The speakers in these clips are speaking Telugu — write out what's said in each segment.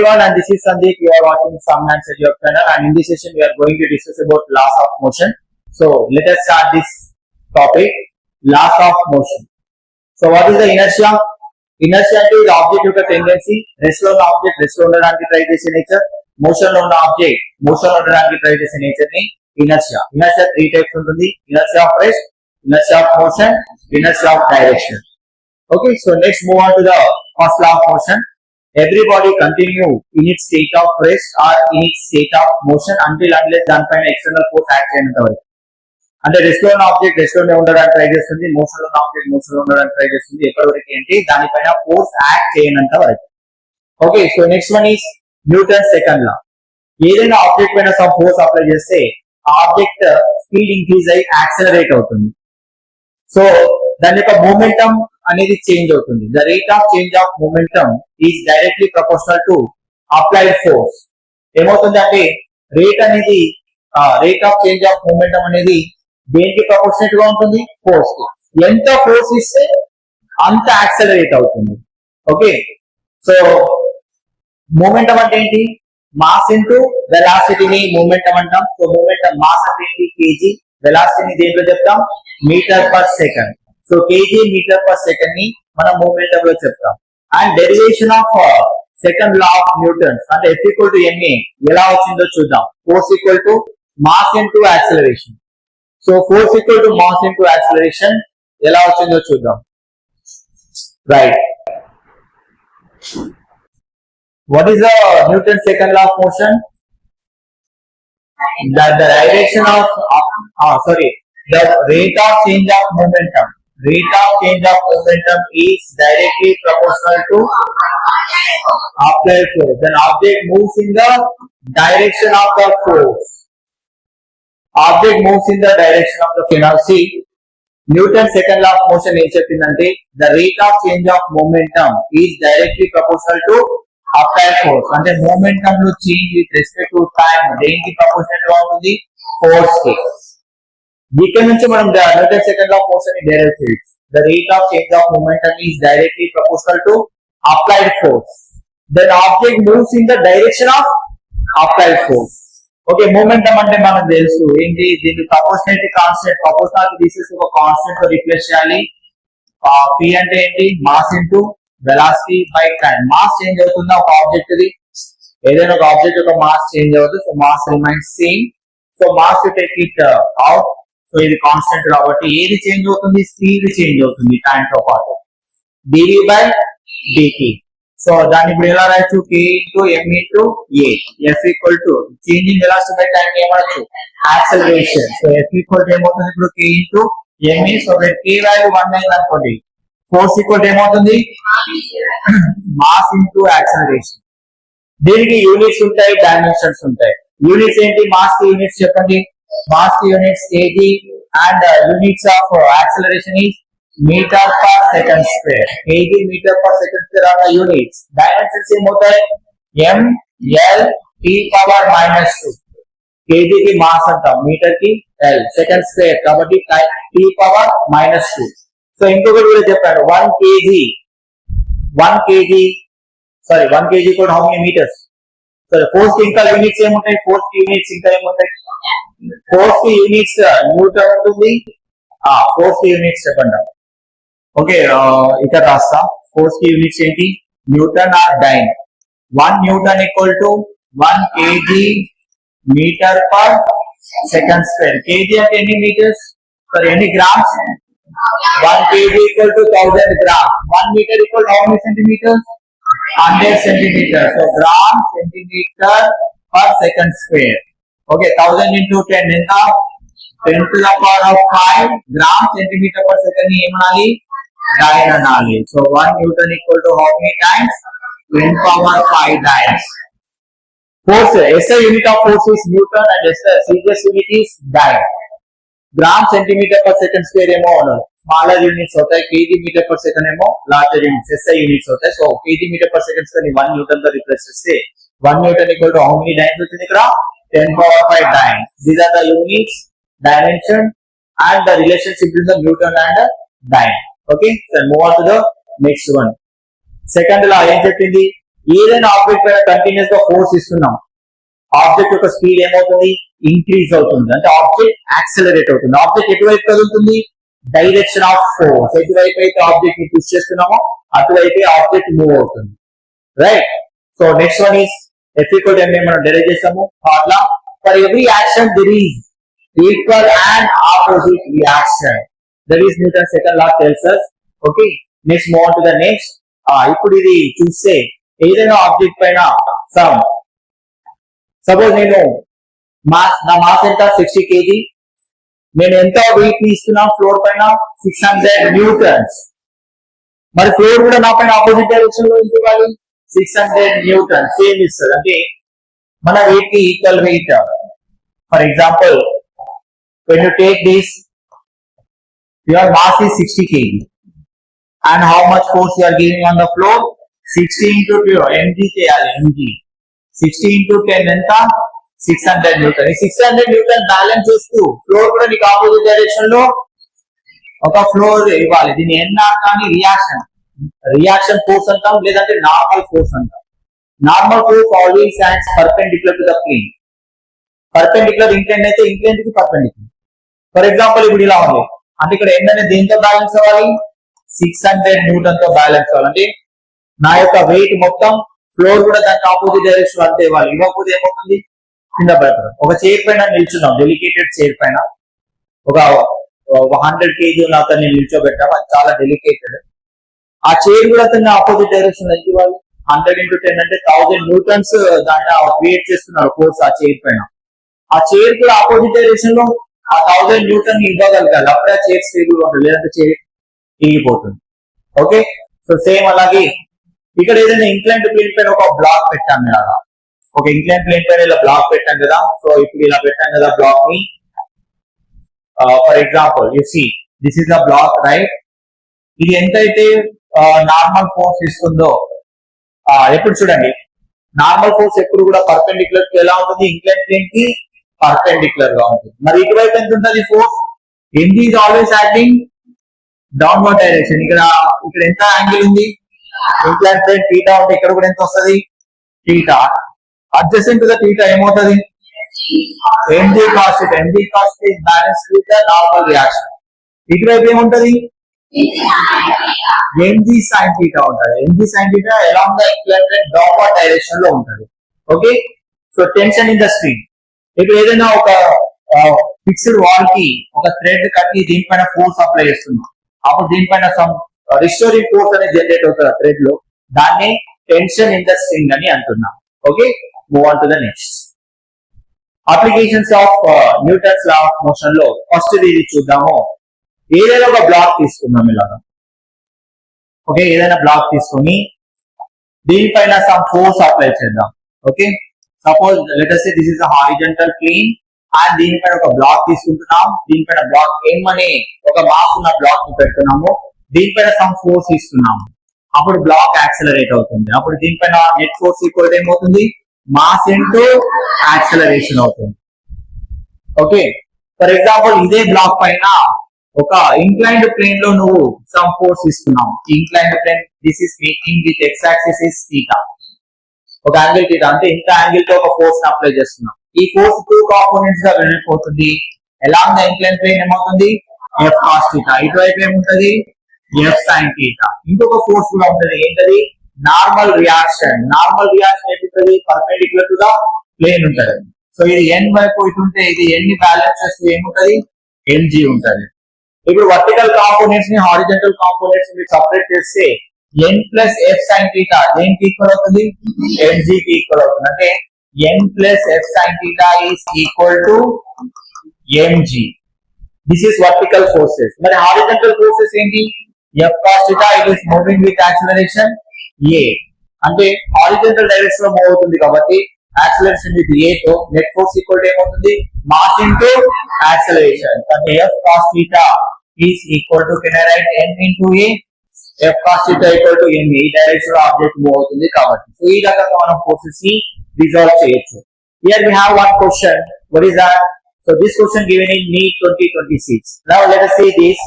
everyone, and this is Sandeep. You are watching Some Answer Your channel, and in this session we are going to discuss about laws of motion. So let us start this topic, laws of motion. So what is the inertia? Inertia is the object యొక్క tendency, rest లో ఉన్న object rest లో ఉండడానికి ట్రై చేసే నేచర్, మోషన్ లో ఉన్న object మోషన్ లో ఉండడానికి ట్రై చేసే నేచర్ ని inertia. Inertia 3 types ఉంటుంది: inertia of rest, inertia of motion, inertia of direction. Okay, so next move on to the first law of motion. Every body continue in its state of rest or in its state of motion until unless దానిపైన external force act చేయనంత వరకు. అంటే రెస్ట్ లో ఉన్న ఆబ్జెక్ట్ రెస్ట్ లోనే ఉండడానికి ట్రై చేస్తుంది, మోషన్ లో ఉన్న ఆబ్జెక్ట్ మోషన్ లో ఉండడానికి ట్రై చేస్తుంది. ఎప్పటి వరకు ఏంటి? దానిపైన ఫోర్స్ యాక్ట్ చేయనంత వరకు. Okay, so next one is Newton second లా. ఏదైనా ఆబ్జెక్ట్ పైన సమ్ ఫోర్స్ అప్లై చేస్తే ఆ ఆబ్జెక్ట్ స్పీడ్ ఇంక్రీజ్ అయ్యి యాక్సలరేట్ అవుతుంది. సో దాని యొక్క మూమెంటం అనేది చేంజ్ అవుతుంది. The rate of change of momentum is directly proportional to applied force. ఏమవుతుంది అంటే రేట్ అనేది rate of change of momentum అనేది దేనికి ప్రపోర్షనల్ గా ఉంటుంది? ఫోర్స్ కి. ఎంత ఫోర్స్ ఇస్తే అంత యాక్సలరేట్ అవుతుంది. ఓకే, సో మూమెంటం అంటే ఏంటి? మాస్ ఇంటూ వెలాసిటీని మూమెంటం అంటాం. సో మూమెంటం మాస్ అంటే ఏంటి? కేజీ. వెలాసిటీని దేంట్లో చెప్తాం? Metre per second. So KG metre per second ని మనం మూమెంటం లో చెప్తాం. And derivation of second law of Newton's అంటే F ఈక్వల్ టు ma ఎలా వచ్చిందో చూద్దాం. Force equal to mass into acceleration. So force equal to mass into acceleration ఎలా వచ్చిందో చూద్దాం. Right, what is the Newton's second law of motion? That the direction of the rate of change of momentum. Rate of change of momentum is directly proportional to applied force. Then object moves in the direction of the force. Object moves in the direction of the force. Now see, Newton's second law of motion ఏం చెప్పిందంటే the rate of change of momentum is directly proportional to applied force. అంటే momentum లో change with respect to time దేనికి proportional గా ఉంటుంది? ఫోర్స్ కి. ఇక్కడ నుంచి మనం Newton's second law of motion ని డెరైవ్ చేయొచ్చు. The rate of change of momentum is directly proportional to applied force. Then object moves in the direction of applied force. Okay, momentum అంటే మనకు తెలుసు ఏంటి? దీన్ని ప్రపోర్షనాలిటీ కాన్స్టెంట్, ప్రపోర్షనాలిటీ తీసేసి ఒక కాన్స్టెంట్ తో రిప్లేస్ చేయాలి. P అంటే ఏంటి? Mass into velocity by time. Mass change అవుతుందా ఒక ఆబ్జెక్ట్ ది? ఏదైనా ఒక ఆబ్జెక్ట్ యొక్క మాస్ చేంజ్ అవుతుంది. So mass remains same. So mass to take it out. So ఇది కాన్స్టెంట్ కాబట్టి ఏది చేంజ్ అవుతుంది? స్పీడ్ చేంజ్ అవుతుంది టైం తో పాటు. dv by dt. సో దాన్ని ఇప్పుడు ఎలా రాయొచ్చు? k into m into a. f equal to change in velocity by time ఏమనొచ్చు? Acceleration. So f equal to ఏమవుతుంది ఇప్పుడు? k into m. So k value 1 అయింది అనుకోండి, ఫోర్స్ ఈక్వల్ టు ఏమవుతుంది? Mass into acceleration. దీనికి యూనిట్స్ ఉంటాయి, డైమెన్షన్స్ ఉంటాయి. యూనిట్స్ ఏంటి? మాస్ కి యూనిట్స్ చెప్పండి. మాస్ కి units kg and units of acceleration is metre per second square. kg metre per second square are the units. Dimensions ఏమవుతాయి? m l t power -2. kg కి మాస్ అంటాం, మీటర్ కి l, సెకండ్ స్క్వేర్ కాబట్టి t పవర్ -2. సో ఇంకొకటి కూడా చెప్పాను, 1 kg కూడా హౌ మెనీ మీటర్స్? సరే, ఫోర్స్ కి ఇంకా యూనిట్స్ ఏముంటాయి? ఫోర్స్ కి యూనిట్స్ ఇంకా ఏముంటాయి? ఫోర్స్ కి యూనిట్స్ న్యూటన్ ఉంటుంది. ఫోర్స్ కి యూనిట్స్ చెప్పండి. ఓకే, ఇక్కడ రాస్తా. ఫోర్స్ కి యూనిట్స్ ఏంటి? Newton or dyne. 1 Newton equal to 1 kg metre per second square. kg అంటే ఎన్ని మీటర్స్? సారీ, ఎన్ని grams? 1 kg equal to 1000 grams. 1 meter equal to how many centimeters? 100 centimeters. So gram centimeter per second square. Okay, 1000 into 10 enta 10 to the power of 5 gram centimeter per second ni emanali? Dyne anali. So 1 newton equal to how many times? 10 power 5 dynes. Force, SI unit of force is newton and CGS unit is dyne. Gram centimetre per second square ఏమో స్మాలర్ యూనిట్స్ అవుతాయి, kg మీటర్ పర్ సెకండ్ ఏమో లార్జర్ యూనిట్స్, SI యూనిట్స్ అవుతాయి. So kg metre per second square ని 1 న్యూటన్ తో రిప్లేస్ చేస్తే 1 Newton equal to how many dynes వచ్చింది? ఇక్కడ 10 power 5 dynes. These are the units, dimension and the relationship between the newton and dyne. Okay, so move on to the next one. Second లా ఏం చెప్పింది? ఏదైనా ఆబ్జెక్ట్ పైన కంటిన్యూస్ గా ఫోర్స్ ఇస్తున్నాం, ఆబ్జెక్ట్ యొక్క స్పీడ్ ఏమవుతుంది, ఇంక్రీజ్ అవుతుంది, అంటే ఆబ్జెక్ట్ యాక్సలరేట్ అవుతుంది. ఆబ్జెక్ట్ ఎటువైపు కదులుతుంది, డైరెక్షన్ ఆఫ్ ఫోర్స్. ఎటువైపు అయితే ఆబ్జెక్ట్ ని పుష్ చేస్తున్నామో అటువైపే ఆబ్జెక్ట్ మూవ్ అవుతుంది, right. So next one is F equal to ma మనం డెరైవ్ చేసాము formula. For every action there is equal and opposite reaction. That is Newton second law tells us. Okay, next move on to the next. ఇప్పుడు ఇది చూస్తే ఏదైనా ఆబ్జెక్ట్ పైన సపోజ్ నేను నా మాస్ ఎంత 60 kg, నేను ఎంత వెయిట్ ఇస్తున్నాను ఫ్లోర్ పైన 600 న్యూటన్స్. మరి ఫ్లోర్ కూడా నా పైన ఆపోజిట్ డైరెక్షన్ లో ఇవ్వాలి, 600 న్యూటన్స్ సేమ్ ఇస్తుంది. అంటే మన వెయిట్ కి equal wait. For example when you take this, your mass is 60 kg and how much force you are giving on the floor, 60 into 2 mg చేయాలి. mg 60 into 10 ఎంత, 600 న్యూటన్. ఈ 600 న్యూటన్ బ్యాలెన్స్ చేస్తూ ఫ్లోర్ కూడా నీకు ఆపోజిట్ డైరెక్షన్ లో ఒక ఫ్లోర్ ఇవ్వాలి. దీన్ని ఎన్ఆర్ కానీ రియాక్షన్ ఫోర్స్ అంటాం, లేదంటే నార్మల్ ఫోర్స్ అంటాం. Normal force always acts perpendicular to the plane. Perpendicular incline అయితే ఇంక్లైన్ కి పర్పెండిక్యులర్. ఫర్ ఎగ్జాంపుల్ ఇప్పుడు ఇలా ఉంది, అంటే ఇక్కడ ఎన్ అనేది దేంతో బ్యాలెన్స్ అవ్వాలి, 600 న్యూటన్ తో బ్యాలెన్స్ అవ్వాలి. అంటే నా యొక్క వెయిట్ మొత్తం ఫ్లోర్ కూడా దానికి ఆపోజిట్ డైరెక్షన్ అంతే ఇవ్వాలి. ఇవ్వకపోతే ఏమవుతుంది, కింద పడతారు. ఒక చైర్ పైన నిల్చున్నాం, డెలికేటెడ్ చైర్ పైన ఒక 100 kg ఉన్న అతన్ని నిల్చోబెట్టాం, అది చాలా డెలికేటెడ్. ఆ చైర్ కూడా అతన్ని ఆపోజిట్ డైరెక్షన్ ఎంత ఇవ్వాలి, 100 into 10 అంటే 1000 న్యూటన్స్ దాన్ని క్రియేట్ చేస్తున్నారు ఫోర్స్ ఆ చైర్ పైన. ఆ చైర్ కూడా ఆపోజిట్ డైరెక్షన్ లో ఆ 1000 న్యూటన్ ఇవ్వగలగాలి, అప్పుడే ఆ చైర్ స్టేబుల్ ఉంటుంది, లేదంటే చైర్ ఇరిగిపోతుంది. ఓకే, సో సేమ్ అలాగే ఇక్కడ ఏదైనా ఇంక్లైన్ ప్లేన్ పైన ఒక బ్లాక్ పెట్టాం ఇలాగా, ఒక ఇంక్లైన్ ప్లేన్ పైన ఇలా బ్లాక్ పెట్టాం కదా. సో ఇప్పుడు ఇలా పెట్టాం కదా బ్లాక్ ని. For example you see this is the block, right. ఇది ఎంతైతే నార్మల్ ఫోర్స్ ఇస్తుందో, ఎప్పుడు చూడండి నార్మల్ ఫోర్స్ ఎప్పుడు కూడా పర్పెండిక్యులర్ కి ఎలా ఉంటుంది, ఇంక్లైన్ ప్లేన్ కి పర్పెండిక్యులర్ గా ఉంటుంది. మరి ఇటువైపు ఎంత ఉంటుంది force, MG is always acting downward direction. ఇక్కడ ఎంత యాంగిల్ ఉంది, ఇంక్లైన్ ప్లేన్ థీటా ఉంటే ఇక్కడ కూడా ఎంత వస్తుంది, theta. Adjacent to the theta ఏమవుతుంది, mg cos theta. Mg cos theta is balanced with the normal reaction. ఇటువైపు ఏముంటది, ఎంజీ సైన్ థీటా ఉంటది. Mg sine theta along the incline plane downward direction లో ఉంటది. Okay, so tension in the string. ఇప్పుడు ఏదైనా ఒక ఫిక్స్డ్ వాల్ కి ఒక థ్రెడ్ కట్టి దీనిపైన ఫోర్స్ అప్లై చేస్తున్నాం, అప్పుడు దీనిపైన సమ్ రిస్టోరింగ్ ఫోర్స్ అనేది జనరేట్ అవుతుంది థ్రెడ్ లో, దాన్ని టెన్షన్ ఇన్ ద స్ట్రింగ్ అని అంటున్నాం. Okay, move on to the next. Applications of Newton's law of motion లో ఫస్ట్ ఇది చూద్దాము. ఏదైనా ఒక బ్లాక్ తీసుకుందాం ఇలాగా. ఓకే, ఏదైనా బ్లాక్ తీసుకుని దీనిపైన సమ్ ఫోర్స్ అప్లై చేద్దాం. Okay, suppose let us say this is a horizontal plane and దీనిపైన ఒక బ్లాక్ తీసుకుంటున్నాం. దీనిపైన బ్లాక్ M అనే ఒక మాస్ ఉన్న బ్లాక్ ని పెడుతున్నాము, దీనిపైన సమ్ ఫోర్స్ ఇస్తున్నాము, అప్పుడు బ్లాక్ యాక్సలరేట్ అవుతుంది. అప్పుడు దీనిపైన నెట్ ఫోర్స్ ఈక్వల్ ఏమవుతుంది, మాస్ ఇంటూ యాక్సలరేషన్ అవుతుంది. ఓకే, ఫర్ ఎగ్జాంపుల్ ఇదే బ్లాక్ పైన ఒక ఇంక్లైన్డ్ ప్లేన్ లో నువ్వు సమ్ ఫోర్స్ ఇస్తున్నావు. Inclined plane this is making with x axis is theta, ఒక యాంగిల్ థీటా, అంటే ఇంత యాంగిల్ తో ఒక ఫోర్స్ అప్లై చేస్తున్నాం. ఈ ఫోర్స్ 2 కాంపోనెంట్స్ గా వెళ్ళిపోతుంది. అలాంగ్ ద ఇంక్లైన్ ప్లేన్ ఏమవుతుంది, ఎఫ్ కాస్ థీటా. ఇటువైపు ఏముంటది, ఎఫ్ సైన్ థీటా. ఇంకొక ఫోర్స్ కూడా ఉంటది, ఏంటది, నార్మల్ రియాక్షన్. నార్మల్ రియాక్షన్ ఏంటది, పర్పెండిక్యులర్ టు ద ప్లేన్ ఉంటది. సో ఇది ఎన్ వైపు ఇటు ఉంటే ఇది ఎన్ ని బ్యాలెన్స్ చేస్తే ఏముంటది, ఎన్జీ ఉంటది. ఇప్పుడు వర్టికల్ కాంపోనెంట్స్ ని హారిజంటల్ కాంపోనెంట్స్ ని సెపరేట్ చేస్తే N plus F sine theta దేనికి ఈక్వల్ అవుతుంది, ఎన్జీ కి ఈక్వల్ అవుతుంది. అంటే N plus F sine theta is equal to mg. This is vertical forces. మరి హారిజంటల్ ఫోర్సెస్ ఏంటి, F cos theta it is moving with acceleration a, అంటే హారిజంటల్ డైరెక్షన్ లో మూవ్ అవుతుంది కాబట్టి యాక్సిలరేషన్ విత్ ఏ తో నెట్ ఫోర్స్ ఈక్వల్ టు ఏమవుతుంది, మాస్ ఇంటూ యాక్సిలరేషన్. అంటే F cos theta is equal to, can I right n into A, F cos theta equal to n. ఈ డైరెక్షన్ లో ఆబ్జెక్ట్ మూవ్ అవుతుంది కాబట్టి. సో ఈ రకంగా మనం ఫోర్సెస్ ని రిజాల్వ్ చేయొచ్చు. Here we have one question, what is that? So this question given in NEET 2026. Now let us see this.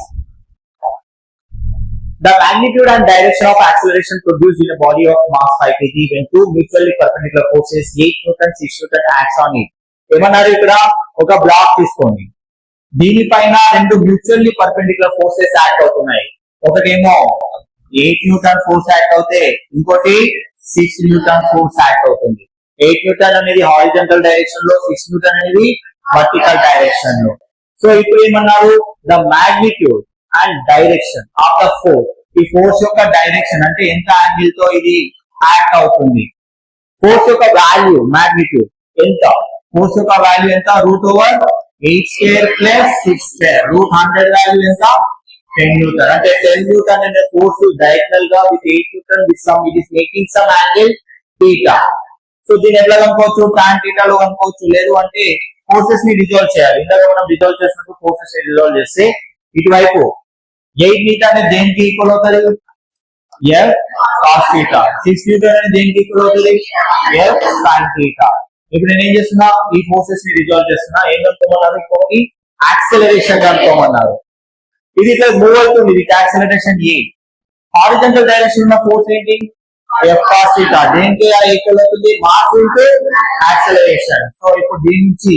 The magnitude and direction of acceleration produced in a body of mass 5 kg when two mutually perpendicular forces 8 Newton 6 Newton acts on it. ఏమన్నారు ఇక్కడ ఒక బ్లాక్ తీసుకోండి, దీనిపైన రెండు మ్యూచువల్లీ పర్పెండిక్యులర్ ఫోర్సెస్ యాక్ట్ అవుతున్నాయి. ఒకటేమో 8 న్యూటన్ ఫోర్స్ యాక్ట్ అవుతే ఇంకోటి 6 న్యూటన్ ఫోర్స్ యాక్ట్ అవుతుంది. 8 న్యూటన్ అనేది హారిజంటల్ డైరెక్షన్ లో, 6 న్యూటన్ అనేది వర్టికల్ డైరెక్షన్ లో. సో ఇప్పుడు ఏమన్నారు, the magnitude and direction of the force, ఈ ఫోర్స్ యొక్క డైరెక్షన్ అంటే ఎంత యాంగిల్ తో ఇది యాక్ట్ అవుతుంది. ఫోర్స్ యొక్క వాల్యూ మాగ్నిట్యూడ్ ఎంత, ఫోర్స్ యొక్క వాల్యూ ఎంత, √8² ప్లస్ 6², √100 వాల్యూ ఎంత 10 న్యూటన్. అంటే 10 న్యూటన్ అనే ఫోర్స్ డైరెక్టల్ గా with 8 newton with some it is making some angle θ. So దీన్ని ఎట్లా కనుకోవచ్చు, tan θ లో కనుకోవచ్చు. లేదు అంటే ఫోర్సెస్ ని రిజాల్వ్ చేయాలి. ఇందాక మనం రిజాల్వ్ చేసినప్పుడు ఫోర్సెస్ ని రిజాల్వ్ చేస్తే ఇటువైపు 8 న్యూటన్ అనేది దేనికి ఈక్వల్ అవుతుంది, F cos θ. 6 న్యూటన్ అనేది దేనికి ఈక్వల్ అవుతుంది, F sin θ. ఇప్పుడు నేను ఏం చేస్తున్నా, ఈ ఫోర్సెస్ ని రిజాల్వ్ చేస్తున్నా. ఏం కనుక్కోమన్నారు, ఇంకొకటి యాక్సెలరేషన్ కనుక్కోమన్నారు. ఇది ఇట్లా మూవ్ అవుతుంది, ఇది యాక్సెలరేషన్ ఏ. హారిజంటల్ డైరెక్షన్ ఉన్న ఫోర్స్ ఏంటి, F cos θ. దేనికి ఈక్వల్ అవుతుంది, మాస్ ఇంటూ యాక్సెలరేషన్. సో ఇప్పుడు దీని నుంచి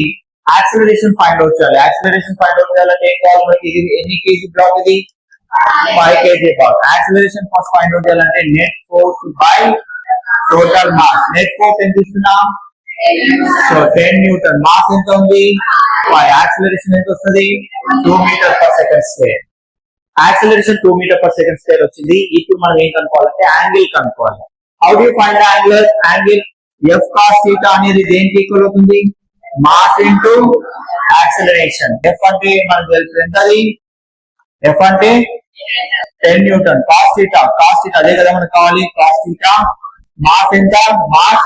యాక్సెలరేషన్ ఫైండ్ అవుట్ చేయాలి. యాక్సెలరేషన్ ఫైండ్ అవుట్ చేయాలంటే ఏం కావాలి మనకి, ఇది ఎన్ని కేజీ బ్లాక్, ఇది 5 kg block. Acceleration first find out చేయాలంటే net force by total mass. Net force ఎంత ఇస్తున్నాం, సో 10 న్యూటన్, మాస్ ఎంత ఉంది 5, యాక్సెలరేషన్ ఎంత వస్తుంది 2 metre per second square. Acceleration 2 metre per second square వచ్చింది. ఇప్పుడు మనం ఏం కనుక్కోవాలంటే యాంగిల్ కనుక్కోవాలి. How do you find angle, angle F cos θ అనేది దేనికి ఈక్వల్ అవుతుంది, మాస్ ఇంటూ యాక్సెలరేషన్. F అంటే మనకు తెలుసు ఎంత, అది F అంటే 10 న్యూటన్, cos θ అదే కదా మనకు కావాలి, cos θ. మాస్ ఎంత, mass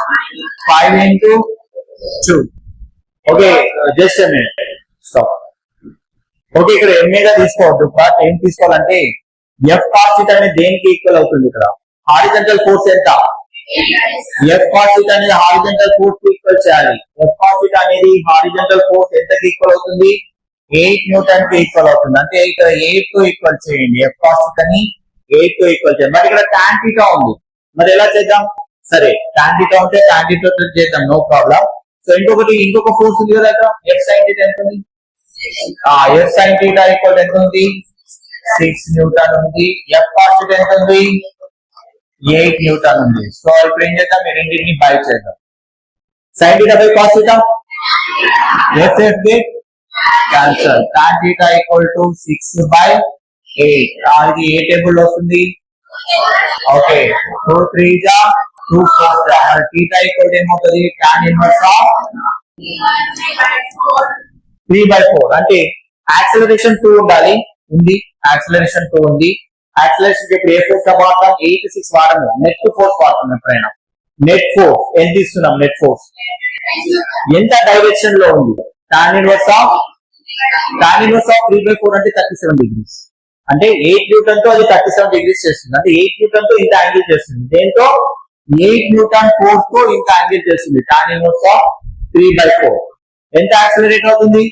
5 into 2. Okay, just a minute, stop. Okay, ఇక్కడ MA గా తీసుకోవద్దు, బట్ ఏం తీసుకోవాలంటే F cos θ అనేది దేనికి ఈక్వల్ అవుతుంది, ఇక్కడ హారిజంటల్ ఫోర్స్ ఎంత, F cos θ అనేది హారిజంటల్ ఫోర్స్ ఈక్వల్ చేయాలి. F cos θ అనేది హారిజంటల్ ఫోర్స్ ఎంతకి ఈక్వల్ అవుతుంది, 8 న్యూటన్ కి ఈక్వల్ అవుతుంది. అంటే ఇక్కడ 8 తో ఈక్వల్ చేయండి, F cos θ ని 8 తో ఈక్వల్ చేయండి. మరి ఇక్కడ tan θ ఉంది, మరి ఎలా చేద్దాం, సరే tan θ ఉంటే tan θ తో చేద్దాం, నో ప్రాబ్లం. సో ఇంకొక ఫోర్స్ ఉంది కదా, F sin θ ఎంత ఉంది, F sin θ ఈక్వల్ ఎంత ఉంది, 6 న్యూటన్ ఉంది. F cos θ ఎంత ఉంది, 8 న్యూటన్ ఉంది. సో ఇప్పుడు ఏం చేద్దాం, ఈ రెండింటిని బై చేద్దాం. sin θ by cos θ, F cancel. tan θ equal to 6 by 8, ఇది ఏ టేబుల్ లో వస్తుంది, ఓకే 2 3 జా 2 4 జా. θ ఈక్వల్ ఏమవుతుంది, tan ఇన్వర్స్ ఆఫ్ 3/4. అంటే యాక్సెలరేషన్ 2 ఉండాలి, ఉంది యాక్సెలరేషన్ 2 ఉంది. యాక్సెలరేషన్ ఇప్పుడు ఏ ఫోర్స్ వాడతాం, 8 6 వాడము, నెట్ ఫోర్స్ వాడతాం. ఎప్పుడైనా నెట్ ఫోర్స్ ఎంత ఇస్తున్నాం, నెట్ ఫోర్స్ ఎంత డైరెక్షన్ లో ఉంది, tan ఇన్వర్స్ ఆఫ్ 3/4 అంటే 37 డిగ్రీస్. అంటే 8 న్యూటన్ తో అది 37 డిగ్రీస్ చేస్తుంది. అంటే 8 న్యూటన్ తో ఇంత యాంగిల్ చేస్తుంది, దేంతో 8 న్యూటన్ ఫోర్స్ తో ఇంత యాంగిల్ చేస్తుంది. tan ఇన్వర్స్ ఆఫ్ 3/4 ఎంత యాక్సెలరేట్ అవుతుంది,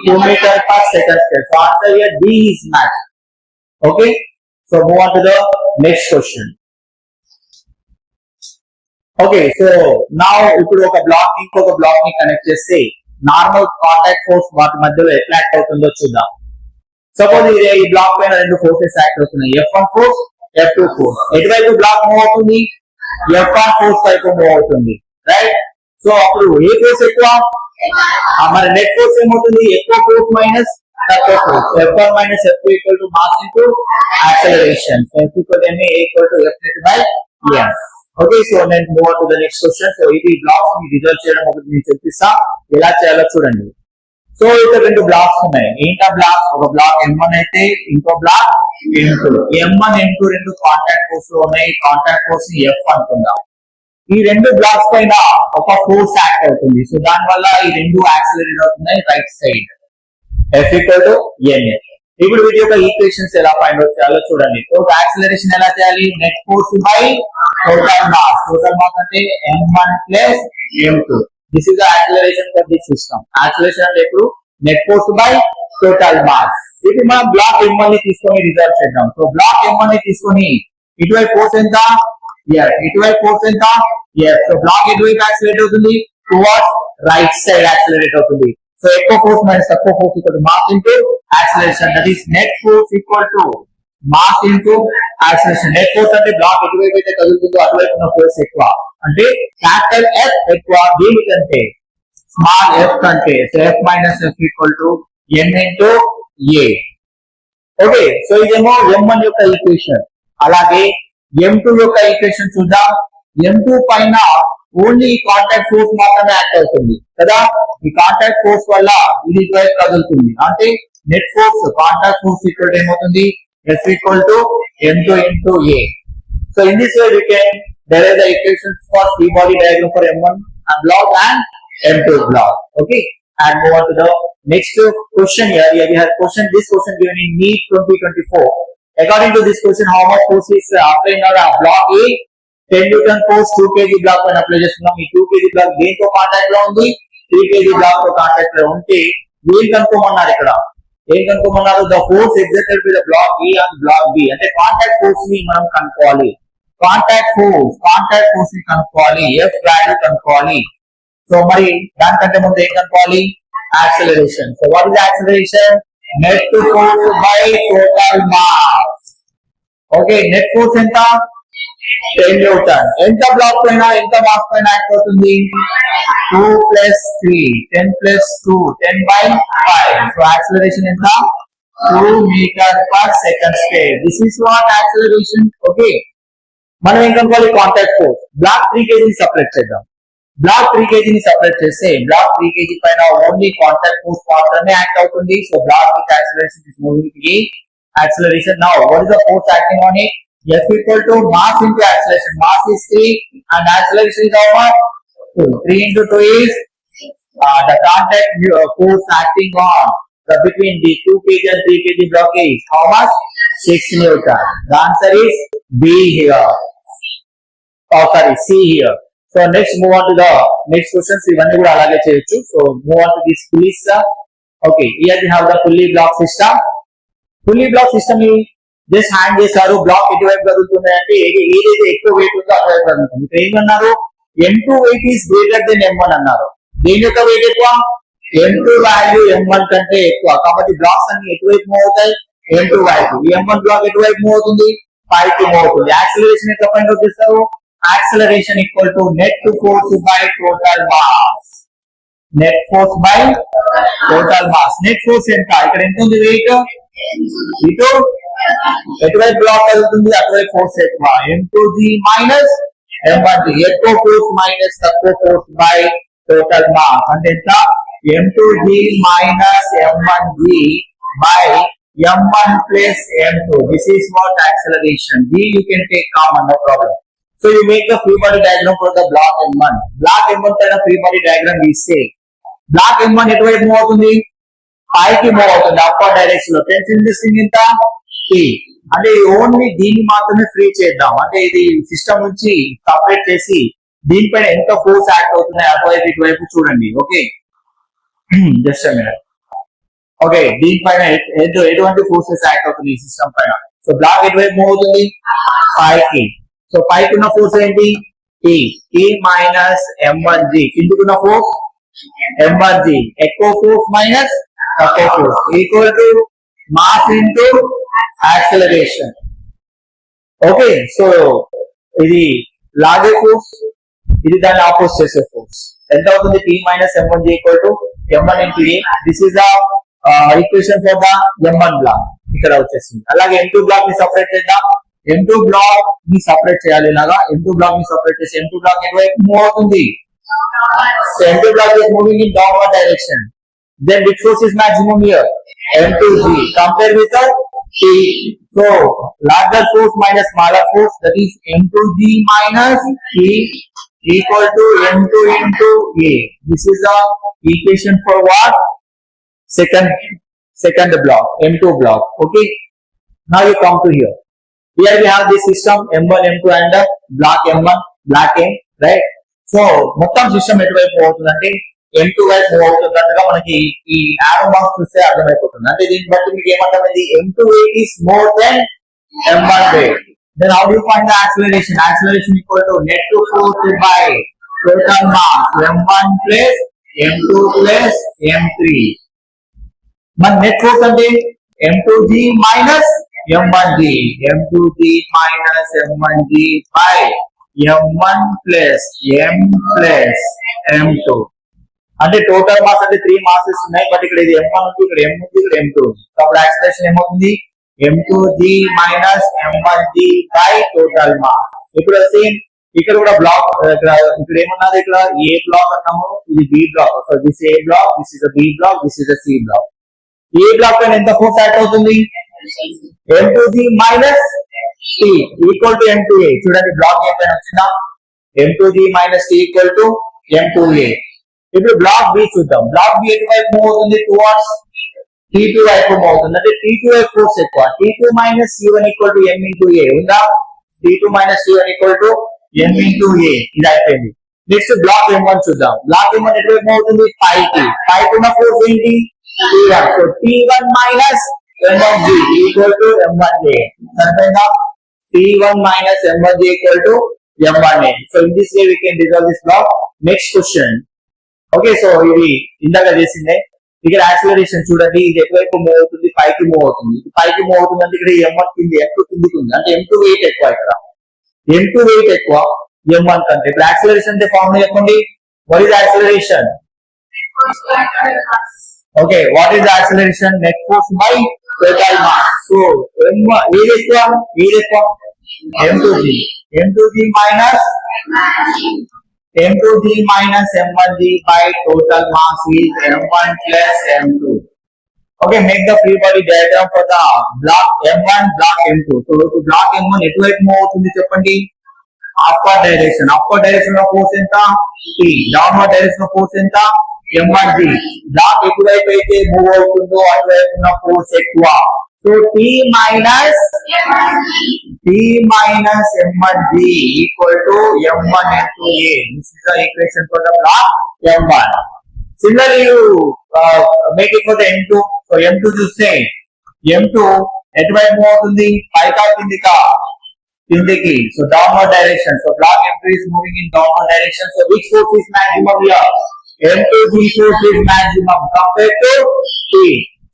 2 metre per second square. So answer here D is match. Okay, so move on to the next question. Okay, so now ఇప్పుడు ఒక బ్లాక్ ఇంకొక బ్లాక్ ని కనెక్ట్ చేస్తే నార్మల్ కాంటాక్ట్ ఫోర్స్ వాటి మధ్యలో ఎట్లా యాక్ట్ అవుతుందో చూద్దాం. సపోజ్ ఈ బ్లాక్ పైన రెండు ఫోర్సెస్ యాక్ట్ అవుతున్నాయి, F1 ఫోర్స్ F2 ఫోర్స్. ఎటువైపు బ్లాక్ మూవ్ అవుతుంది, F1 ఫోర్స్ వైపు మూవ్ అవుతుంది, రైట్. సో అప్పుడు ఏ ఫోర్స్ ఎక్కువ, మరి నెట్ ఫోర్స్ ఏమవుతుంది, ఎక్కువ ఫోర్స్ మైనస్ తక్కువ force. F1 minus F2 equal to mass into acceleration. F equal to ma equal to F net by m. Okay, so నేను move on to the next question. So ఇది బ్లాక్స్ ని రిజల్వ్ చేయడం ఒకటి నేను చూపిస్తా, ఎలా చేయాలో చూడండి. సో ఇక్కడ రెండు బ్లాక్స్ ఉన్నాయి. ఏంటా బ్లాక్స్, ఒక బ్లాక్ M1 అయితే ఇంకో బ్లాక్ M2. M1 M2 రెండు కాంటాక్ట్ ఫోర్స్ లో ఉన్నాయి. కాంటాక్ట్ ఫోర్స్ ని F అనుకుందాం. ఈ రెండు బ్లాక్స్ పైన ఒక ఫోర్స్ యాక్ట్ అవుతుంది. సో దాని వల్ల ఈ రెండు యాక్సిలరేట్ అవుతున్నాయి right side, F equal to ma. ఇప్పుడు వీటి యొక్క ఈక్వేషన్స్ ఎలా ఫైండ్ అవుట్ చేయాలో చూడండి. సో యాక్సిలరేషన్ ఎలా చేయాలి, net force by total mass. Total mass అంటే M1 plus M2. This is the acceleration for this system. Acceleration అంటే ఇప్పుడు net force by total mass. ఇప్పుడు మనం బ్లాక్ M1 ని తీసుకొని రిజర్వ్ చేద్దాం. సో బ్లాక్ M1 ని తీసుకొని ఇటువైపు ఫోర్స్ ఎంత? ఇటువైపు ఫోర్స్ ఎంత? సో బ్లాక్ ఎటువైపు యాక్సిలరేట్ అవుతుంది? టువర్డ్స్ రైట్ సైడ్ యాక్సిలరేట్ అవుతుంది. సో ఎక్కువ ఫోర్స్ మైనస్ తక్కువ force equal to mass into acceleration. That is net force equal to mass into acceleration. Net force అంటే బ్లాక్ ఎటువైపు అయితే కదులుతుందో అటువైపు ఉన్న ఫోర్స్ ఎక్కువ, అంటే క్యాపిటల్ F ఎక్కువ దేనికంటే స్మాల్ f కంటే. So F minus F equal to N into A. Okay, so ఇదేమో M1 యొక్క ఈక్వేషన్. అలాగే M2 యొక్క ఈక్వేషన్ చూద్దాం. M2 పైన ఓన్లీ కాంటాక్ట్ ఫోర్స్ మాత్రమే యాక్ట్ అవుతుంది కదా. ఈ కాంటాక్ట్ ఫోర్స్ వల్ల ఇది ఇటువైపు కదులుతుంది, అంటే net force contact force equal to ఏమవుతుంది? F equal to M2 into A. So in this way we can derive the equations for free body diagram for M1 block and M2 block. Okay, and move on to the next question here. Here we have this question given in NEET 2024. According to this question, how much force is applied on a block A? 10 Newton force 2 kg block పైన అప్లై చేస్తున్నాం. ఈ 2 kg block దేంతో కాంటాక్ట్ లో ఉంది? 3 kg block తో కాంటాక్ట్ లో ఉంటే ఏం కనుక్కోమన్నారు ఇక్కడ? ఏం కనుక్కోమన్నారు? The force exerted by the block E and block B. అంటే కాంటాక్ట్ ఫోర్స్ ని మనం కనుక్కోవాలి. కాంటాక్ట్ ఫోర్స్ ని కనుక్కోవాలి. F వాల్యూ కనుక్కోవాలి. సో మరి దానికంటే ముందు ఏం కనుక్కోవాలి? Acceleration. So what is acceleration? Net force by total mass. Okay, net force ఎంత? 10 న్యూటన్. ఎంత బ్లాక్ పైన ఎంత మాస్ పైన యాక్ట్ అవుతుంది? 2 plus 3 10 plus 2 10 by 5. So acceleration ఎంత? 2 metre per second square. This is what acceleration. Okay, మనం ఏం కనుక్కోవాలి? Contact force. బ్లాక్ 3 kg ని సపరేట్ చేద్దాం. బ్లాక్ 3 kg ని సపరేట్ చేస్తే బ్లాక్ 3 kg పైన ఓన్లీ కాంటాక్ట్ ఫోర్స్ మాత్రమే యాక్ట్ అవుతుంది. So block with acceleration is moving to A acceleration. Now what is the force acting on it? F equal to mass into acceleration. Mass is 3 and acceleration is how much? 2. 3 into 2 is the contact force acting on the between the 2 kg and 3 kg block is how much? 6 Newton. The answer is B here. Oh sorry, C here. So next move on to the next questions. ఇవన్నీ కూడా అలాగే చేయొచ్చు. So move on to this pulleys. Okay, here we have the pulley block system. Pulley block system ని జస్ట్ హ్యాండ్ చేశారు. బ్లాక్ ఎటువైపు కదులుతుంది అంటే ఏదైతే ఎక్కువ వెయిట్ ఉందో అటువైపు కదులుతుంది. ఇక్కడ ఏమన్నారు? M2 wait is greater then M1 అన్నారు. దేని యొక్క వెయిట్ ఎక్కువ? M2 వాల్యూ M1 కంటే ఎక్కువ. కాబట్టి బ్లాక్స్ అన్ని ఎటువైపు మూవ్ అవుతాయి? M2 value. ఈ M1 బ్లాక్ ఎటువైపు మూవ్ అవుతుంది? పైకి మూవ్ అవుతుంది. యాక్సిలరేషన్ ఎట్లా ఫైండ్ అవుట్ చేస్తారు? Acceleration equal to net force by total mass. Net force by total mass. Net force ఎంత? ఇక్కడ ఎంత ఉంది వెయిట్? ఇటు ఎటువైపు బ్లాక్ కదులుతుంది? అటువైపు ఫోర్స్ ఎక్కువ. M2G minus M1G. ఎక్కువ ఫోర్స్ మైనస్ తక్కువ ఫోర్స్ బై టోటల్ మాస్. అంటే ఎంత? M2G minus M1G by M1 plus M2. This is what acceleration. G you can take common, no problem. So you make the free body diagram for the block M1. Block M1 kind of free body diagram we say. Block M1 ఎటువైపు మూవ్ అవుతుంది? పైకి మూవ్ అవుతుంది, అప్పర్ డైరెక్షన్ లో. టెన్షన్ డిస్టింగ్ ఎంత? T. అంటే ఓన్లీ దీన్ని మాత్రమే ఫ్రీ చేద్దాం. అంటే ఇది సిస్టమ్ నుంచి సపరేట్ చేసి దీనిపైన ఎంత ఫోర్స్ యాక్ట్ అవుతున్నాయి అటువైపు ఇటువైపు చూడండి. Okay, just minute. ఓకే, దీనిపైన ఎటువంటి ఫోర్సెస్ యాక్ట్ అవుతుంది ఈ సిస్టమ్ పైన? సో బ్లాక్ ఎటువైపు మూవ్ అవుతుంది? పైకి. సో పైకి ఉన్న ఫోర్స్ ఏంటి? T minus M1G. కిందకున్న ఫోర్స్ M1G. ఎక్కువ ఫోర్స్ మైనస్ తక్కువ force equal to mass into acceleration. Okay, so ఇది లాగే ఫోర్స్, ఇది దాన్ని ఆపోజ్ చేసే ఫోర్స్. ఎంత అవుతుంది? T minus M1G equal to M1 into A. This is the equation for the M1 block. ఇక్కడ వచ్చేసింది. అలాగే M2 బ్లాక్ ని సపరేట్ చేద్దాం. M2 బ్లాక్ ని సపరేట్ చేయాలి. ఇలాగా M2 బ్లాక్ ని సపరేట్ చేసి M2 బ్లాక్ ఎటువైపు మూవ్ అవుతుంది? So M2 block is moving in downward direction. Then which force is maximum here? M2G. Compare with the T. So larger force minus smaller force, that is M2G minus T equal to M2 into A. This is the equation for what? Second block, M2 block. Okay. Now you come to here. Here we have this system M1, M2 and the block M1, block M, right? So మొత్తం సిస్టమ్ ఎటువైపు అవుతుందంటే m2 వైపు మూవ్ అవుతున్నట్టుగా మనకి ఈ arrow marks చూస్తే అర్థమైపోతుంది. అంటే దీన్ని బట్టి మీకు ఏమంటారు, m2 weight is more than m1 weight. Then how do you find the acceleration? Acceleration equal to net to force by total mass m1 plus m2 plus m3. మన నెట్ ఫోర్స్ అంటే m2g minus m1g, m2g minus m1g by m1 plus m plus m2. అంటే టోటల్ మాస్ అంటే 3 masses ఉన్నాయి, బట్ ఇక్కడ ఇది m1 ఉంది, ఇక్కడ m ఉంది, ఇక్కడ m2 ఉంది. అప్పుడు యాక్సిలరేషన్ ఏమవుతుంది, m2g minus m1g by total mass. ఇప్పుడు సేమ్ ఇక్కడ కూడా బ్లాక్, ఇక్కడ ఏమన్నది, ఇక్కడ ఏ బ్లాక్ అన్నాము, ఇది B block. So this A block, this is B block, this is C block. A block పైన ఎంత ఫోర్స్ యాక్ట్ అవుతుంది, m2g minus t equal to m2a. చూడండి బ్లాక్ ఏ పైన వచ్చిందా, m2g minus t equal to m2a. ఇప్పుడు బ్లాక్ బి చూద్దాం. బ్లాక్ బి ఎటు వైపు మూవ్ అవుతుంది, టువర్డ్స్ T2 వైపు మూవ్ అవుతుంది. అంటే T2 వైపు ఫోర్స్ ఎక్కువ. T2 minus T1 equal to m into a ఉందా, T2 minus T1 equal to m into a. ఇది అయిపోయింది. నెక్స్ట్ బ్లాక్ m1 చూద్దాం. బ్లాక్ m1 ఎటు వైపు మూవ్ అవుతుంది, పైకి. పైకి ఉన్న ఫోర్స్ ఏంటి, T1. So T1 minus m1g equal to m1a. సరిపోయిందా, T1 minus m1g equal to m1a. So in this way we can resolve this block. Next question. Okay, so ఇది ఇందాక చేసిందే. ఇక్కడ యాక్సిలరేషన్ చూడండి, ఇది ఎటువైపు మూవ్ అవుతుంది, పైకి మూవ్ అవుతుంది. పైకి మూవ్ అవుతుంది అంటే ఇక్కడ m1 కింది, m2 కిందికి ఉంది. అంటే m2 వెయిట్ ఎక్కువ, ఇక్కడ m2 వెయిట్ ఎక్కువ m1 కంటే. ఇప్పుడు యాక్సిలరేషన్ అంటే ఫార్ములా చెప్పండి, what is acceleration? Okay, what is acceleration? Net force by total mass. So ఏది ఎక్కువ, m2g, m2g minus m2g minus m1g by total mass is m1 plus m2. Okay, make the free body diagram for the block m1, block m2. So block m1 ఎటువైపు మూవ్ అవుతుంది చెప్పండి, upward direction. Upward direction of force ఎంత, t. Downward direction of force ఎంత, m1g. బ్లాక్ ఎటువైపు అయితే మూవ్ అవుతుందో అటువైపు ఉన్న ఫోర్స్ ఎక్కువ. So t minus m1g equal to m1 into a. This is the equation for the block m1. Similarly, you make it for the m2. So m2 చూస్తే m2 ఎటువైపు మూవ్ అవుతుంది, పైకా కిందికా, కిందికి. So downward direction. So block m2 is moving in downward direction. So which force is maximum here? m2g force is maximum compared to t.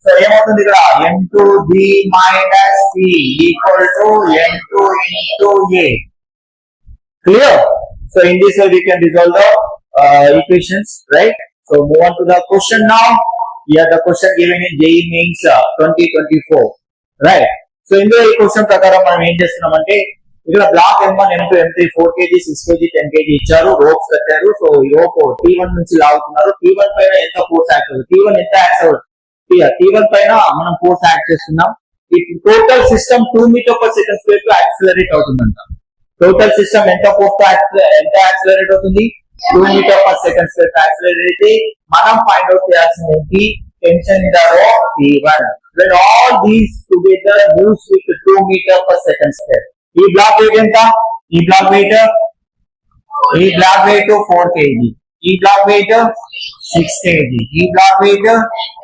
So ఏమవుతుంది ఇక్కడ, m2g minus t equal to m2 into a. Clear? So in this way we can resolve the equations, right? So move on to the question now. Here the question given in JEE Mains 2024, right? So in the question ప్రకారం మనం ఏం చేస్తున్నాం అంటే, ఇక్కడ black m1, m2, m3 4 kg, 6 kg, 10 kg ఇచ్చారు, రోప్స్ కట్టారు. సో ఈ రోప్ T1 నుంచి లాగుతున్నారు. T1 పైన ఎంత ఫోర్స్ యాక్ట్ అవుతుంది, T1 ఎంత యాక్ట్ అవుతుంది, T1 పైన మనం ఫోర్స్ యాక్ట్ చేస్తున్నాం. ఈ total system 2 metre per second square తో యాక్సిలరేట్ అవుతుందంట. టోటల్ సిస్టమ్ ఎంత ఫోర్స్ తో ఎంత యాక్సిలరేట్ అవుతుంది, 2 మీటర్ పర్ సెకండ్ స్క్వేర్ తో యాక్సిలరేట్ అయితే మనం ఫైండ్ అవుట్ చేయాల్సింది ఏంటి, tension in the rope T1. When all these together moves with 2 meter per second square. ఈ బ్లాక్ వెయిట్ ఎంత, ఈ బ్లాక్ వెయిట్ 4 kg, ఈ బ్లాక్ వెయిట్ 6 kg, ఈ black wait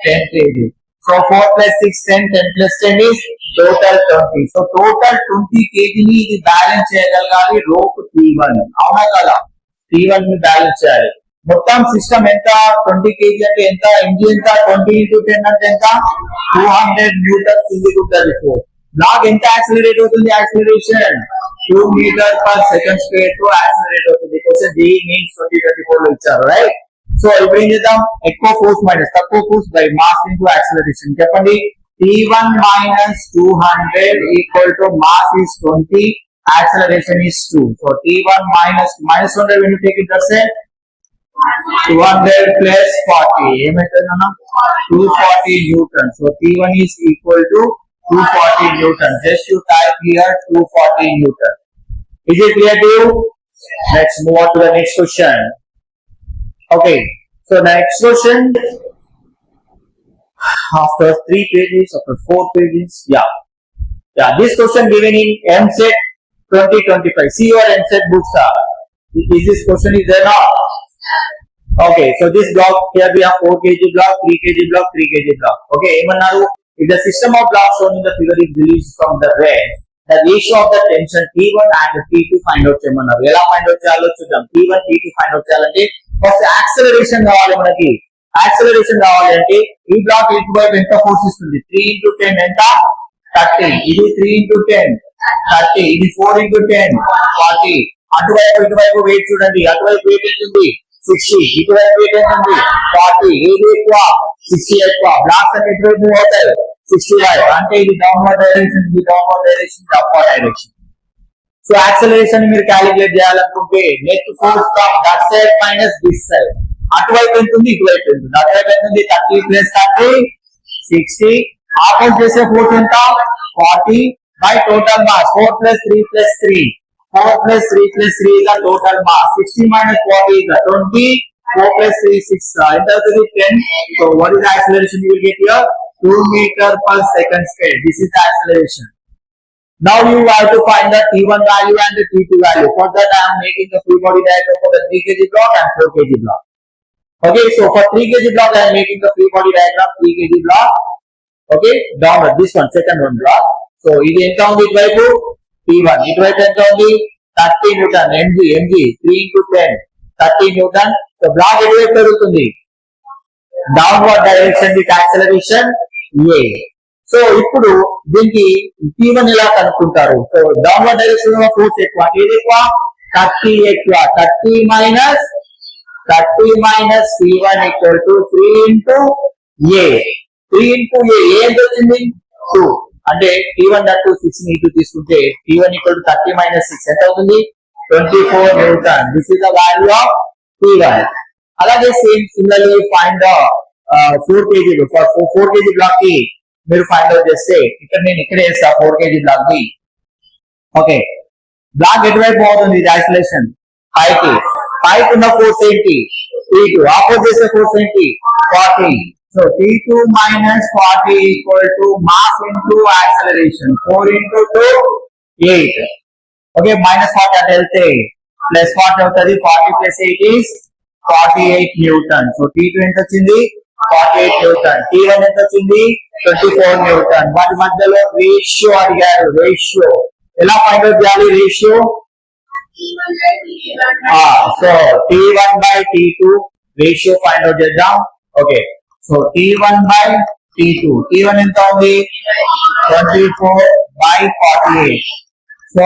10 kg. So 4 plus 6 10, 10 plus 10 is total 20. So total 20 kg ని ఇది బ్యాలెన్స్ చేయగలగాలి రోప్ T1. అవునా కదా, T1 ని బ్యాలెన్స్ చేయాలి. మొత్తం సిస్టమ్ ఎంత, 20 kg అంటే ఎంత, mg ఎంత, 20 into 10 అంటే ఎంత, 200 న్యూటన్ కిందికి ఉంటుంది. బ్లాక్ ఎంత యాక్సిలరేట్ అవుతుంది, acceleration 2 metre per second square తో యాక్సిలరేట్ అవుతుంది. క్వశ్చన్ JEE Mains 2024 లో ఇచ్చారు, రైట్? సో ఇప్పుడు ఏం చేద్దాం, ఎక్కువ ఫోర్స్ మైనస్ తక్కువ force by mass into acceleration. చెప్పండి, T1 minus 200 equal to mass is 20, acceleration is 2. So T1 minus 100 when you take it, that's it 200 plus 40. ఏమైతుందన్నా 240 Newton. So T1 is equal to 240 Newton. Just you type here 240 Newton. Is it clear to you? Let's move on to the next question. Okay. So next question. After 3 pages, after 4 pages, yeah. This question given in MSET 2025. See your MSET books. Is this question is there not? Okay, so this block here we have 4 kg block, 3 kg block, 3 kg block. Okay, ఏమన్నారు? If the system of blocks shown in the figure is released from the rest, the ratio of the tension T1 and T2 find out చేయమన్నారు. ఎలా find out చేయాలో చూద్దాం. T1 T2 find out చేయాలంటే ఫస్ట్ యాక్సలరేషన్ కావాలి మనకి. యాక్సలరేషన్ కావాలి అంటే ఈ బ్లాక్ ఇటువైపు ఎంత ఫోర్స్ ఇస్తుంది? 3 into 10 ఎంత? 30. ఇది 3 into 10 30. ఇది 4 into 10 40. అటువైపు ఇటువైపు వెయిట్ చూడండి. అటువైపు వెయిట్ ఉంటుంది 60. ఇటువైపు వెయిట్ ఉంటుంది 40. ఏది ఎక్కువ? 60 ఎక్కువ. బ్లాక్స్ అన్ని ఇటువైపు మూవ్ అవుతాయి 65. అంటే ఇది డౌన్వర్డ్ డైరెక్షన్, ఇది డౌన్వర్డ్ డైరెక్షన్, ఇది అప్వర్డ్ డైరెక్షన్. సో యాక్సలరేషన్ మీరు క్యాలిక్యులేట్ చేయాలనుకుంటే net force from that side minus this side. అటువైపు ఎంత ఉంది, ఇటువైపు ఎంత ఉంది? అటువైపు ఎంత ఉంది? 30 plus 30 60. ఆపోజిట్ చేసే ఫోర్స్ ఎంత? 40 by total mass 4 plus 3 plus 3. 4 plus 3 plus 3 is the total mass. 60 minus 40 is the 20. 4 plus 3 6. Enter to the 10. So what is the acceleration you will get here? 2 meter per second square. This is the acceleration. Now you have to find the T1 value and the T2 value. For that I am making the free body diagram for the 3 kg block and 4 kg block. Okay, so for 3 kg block I am making the free body diagram 3 kg block. Okay, downward this one, second one block. So ఇది ఎంత ఉంది ఇటువైపు? T1. ఇటువైపు ఎంత ఉంది? 30 newton. mg 3 into 10 30 newton. So block ఎటువైపు పెరుగుతుంది? Downward direction with acceleration a. So ఇప్పుడు దీనికి T1 ఎలా కనుక్కుంటారు? సో డౌన్వర్డ్ డైరెక్షన్ లో ఫోర్స్ ఎక్కువ. ఏది ఎక్కువ? 30 ఎక్కువ. 30 minus T1 equal to 3 into a. 3 into a ఎంత వచ్చింది? 2. అంటే T1 దట్టు 6 ని ఇటు తీసుకుంటే T1 equal to 30 minus 6 ఎంత అవుతుంది? 24 newton. This is the value of T1. అలాగే same similarly find the 4 kg for 4 kg block కి మీరు ఫైండ్ అవుట్ చేస్తే ఇక్కడ నేను ఇక్కడే వేస్తా 4 kg బ్లాక్ కి. ఓకే, బ్లాక్ ఎటువైపు అవుతుంది? ఇది యాక్సిలరేషన్ పైకి. పైకి ఉన్న ఫోర్స్ ఏంటి? T2. ఆపోజిట్ చేసే ఫోర్స్ ఏంటి? 40. So T2 minus 40 equal to mass into acceleration. 4 into 2 8. Okay, minus 40 at LT plus 40 అవుతుంది. 40 plus 8 is 48 Newton. So T2 ఎంత వచ్చింది? 48 Newton. T1 ఎంత వచ్చింది? 24 Newton. వాటి మధ్యలో రేషియో అడిగారు. రేషియో ఎలా ఫైండ్ అవుట్ చేయాలి? Ratio so T1 by T2 ratio find out చేద్దాం. Okay, so T1 by T2. T1 ఎంత ఉంది? 24 by 48. సో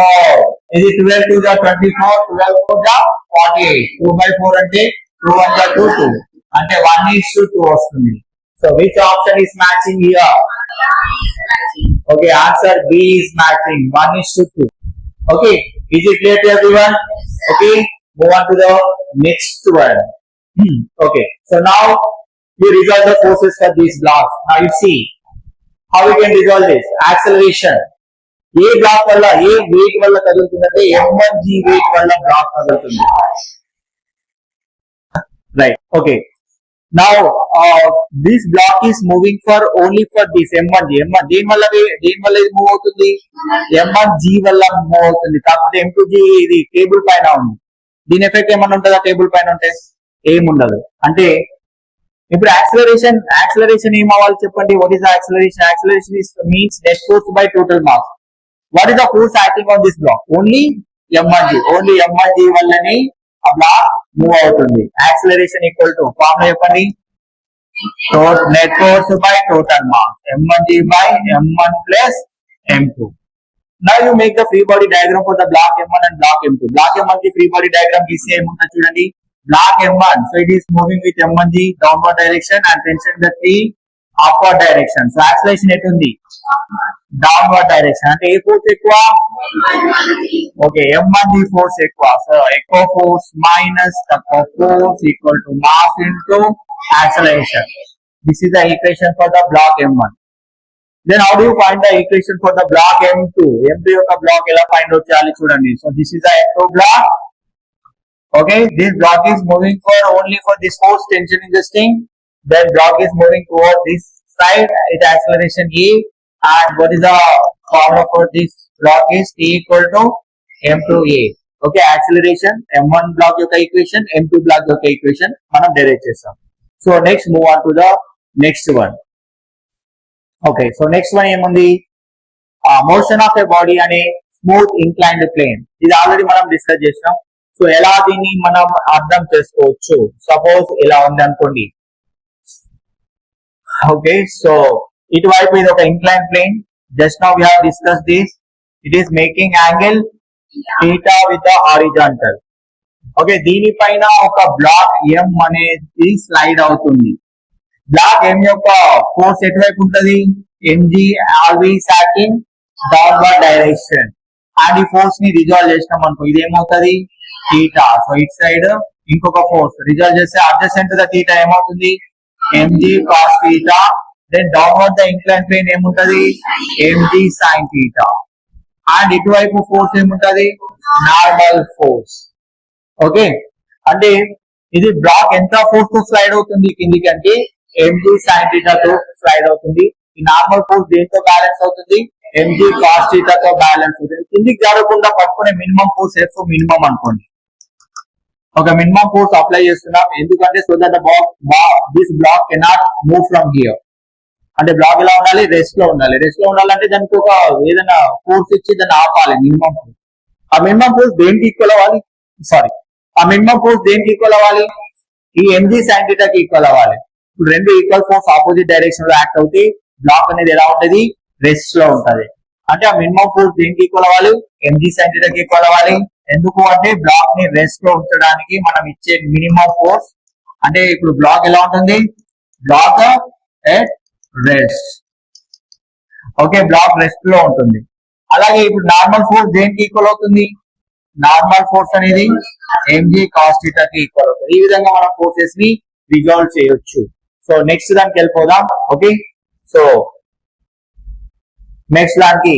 ఇది 12 to the 24, 12 to the 48. 2 by 4 అంటే 2 1 the 2 2 అంటే 1:2 వస్తుంది. So which option is matching here? Okay, answer B is matching 1:2. Okay, is it clear to everyone? Okay, move on to the next one. Okay, so now you resolve the forces for these blocks. Now you see how we can resolve this. Acceleration. ఏ బ్లాక్ వల్ల ఏ వెయిట్ వల్ల కదులుతుందంటే m1g వెయిట్ వల్ల బ్లాక్ కదులుతుంది. Right. Okay. Now this block is moving for only for this m1g. m1 దేని వల్ల ఇది మూవ్ అవుతుంది? m1g వల్ల మూవ్ అవుతుంది. కాకపోతే m2g ఇది టేబుల్ పైన ఉంది. దీని ఎఫెక్ట్ ఏమన్నా ఉంటుందా టేబుల్ పైన ఉంటే? ఏముండదు. అంటే ఇప్పుడు యాక్సిలరేషన్ ఏం అవ్వాలి చెప్పండి? What is the acceleration? Acceleration is means net force by total mass. What is the force acting on this block? Only m1g. Only m1g వల్లనే ఆ బ్లాక్ మూవ్ అవుతుంది. యాక్సిలరేషన్ ఈక్వల్ టు ఫార్ములా చెప్పండి. Net force by total mass m1g by m1 plus m2. Now you make the free body diagram for the block m1 and block m2. Block m1 కి free body diagram గీస్తే ఏముంటుంది చూడండి. Block m1, so it is moving with m1g downward direction and tension in the upward direction. So acceleration ఎటుంది? Downward direction. అంటే ఏ ఫోర్స్ ఎక్కువ? ఓకే, m1g ఫోర్స్ ఎక్కువ. సో ఎక్కువ ఫోర్స్ మైనస్ తక్కువ force equal to mass into acceleration. This is the equation for the block m1. Then how do you find the equation for the block m2? m2 యొక్క బ్లాక్ ఎలా ఫైండ్ అవుట్ చేయాలి చూడండి. So this is the m2 block. Okay, this block is moving for only for this force tension in this thing. Then block is moving towards this side. Its acceleration a. And what is the formula for this block is T equal to m2a. Okay, acceleration M1 block యొక్క ఈక్వేషన్, M2 బ్లాక్ యొక్క ఈక్వేషన్ మనం డెరైవ్ చేస్తాం. So next move on to the next one. Okay, so next one ఏముంది, మోషన్ ఆఫ్ ఎ బాడీ అనే స్మూత్ ఇంక్లైన్డ్ ప్లేన్. ఇది ఆల్రెడీ మనం డిస్కస్ చేసినాం. సో ఎలా దీన్ని మనం అర్థం చేసుకోవచ్చు, సపోజ్ ఇలా ఉంది అనుకోండి. ఓకే, సో ఇటువైపు ఇది ఒక incline plane. Just now we have discuss this. It is making angle theta with the horizontal. Okay, దీనిపైన ఒక బ్లాక్ M అనేది స్లైడ్ అవుతుంది. బ్లాక్ M యొక్క ఫోర్స్ ఎటువైపు ఉంటది, mg always acting downward direction. And ఈ ఫోర్స్ ని రిజాల్వ్ చేసినాం అనుకో, ఇది ఏమవుతుంది, theta. సో ఇట్ సైడ్ ఇంకొక ఫోర్స్ రిజాల్వ్ చేస్తే అడ్జసెంట్ ద theta ఏమవుతుంది, mg cos theta. Then downward the incline plane ఏముంటది, mg sin theta. అండ్ ఇటువైపు ఫోర్స్ ఏముంటది, నార్మల్ ఫోర్స్. ఓకే, అంటే ఇది బ్లాక్ ఎంత ఫోర్స్ తో స్లైడ్ అవుతుంది కిందికి అంటే mg sin theta తో స్లైడ్ అవుతుంది. ఈ నార్మల్ ఫోర్స్ దేంతో బ్యాలెన్స్ అవుతుంది, mg cos theta తో బ్యాలెన్స్ అవుతుంది. కిందికి జరగకుండా పట్టుకునే మినిమం ఫోర్స్ F మినిమం అనుకోండి. ఒక మినిమం ఫోర్స్ అప్లై చేస్తున్నాం, ఎందుకంటే so that this block cannot move from here. అంటే బ్లాక్ ఎలా ఉండాలి, రెస్ట్ లో ఉండాలి. రెస్ట్ లో ఉండాలంటే దానికి ఒక ఏదైనా ఫోర్స్ ఇచ్చి దాన్ని ఆపాలి, మినిమం ఫోర్స్. ఆ మినిమం ఫోర్స్ దేనికి ఈక్వల్ అవ్వాలి, సారీ ఆ మినిమం ఫోర్స్ దేనికి ఈక్వల్ అవ్వాలి, ఈ mg sin theta కి ఈక్వల్ అవ్వాలి. ఇప్పుడు రెండు ఈక్వల్ ఫోర్స్ ఆపోజిట్ డైరెక్షన్ లో యాక్ట్ అవుతాయి. బ్లాక్ అనేది ఎలా ఉంటది, రెస్ట్ లో ఉంటది. అంటే ఆ మినిమం ఫోర్స్ దేనికి ఈక్వల్ అవ్వాలి, mg sin theta కి ఈక్వల్ అవ్వాలి. ఎందుకు అంటే బ్లాక్ ని రెస్ట్ లో ఉంచడానికి మనం ఇచ్చే మినిమం ఫోర్స్. అంటే ఇప్పుడు బ్లాక్ ఎలా ఉంటుంది, block at rest. Okay, block rest లో ఉంటుంది. అలాగే ఇప్పుడు నార్మల్ ఫోర్స్ దేనికి ఈక్వల్ అవుతుంది, నార్మల్ ఫోర్స్ అనేది mg cos theta కి ఈక్వల్ అవుతుంది. ఈ విధంగా మనం ఫోర్సెస్ ని రిజాల్వ్ చేయొచ్చు. సో నెక్స్ట్ దానికి వెళ్ళిపోదాం. ఓకే, సో నెక్స్ట్ దానికి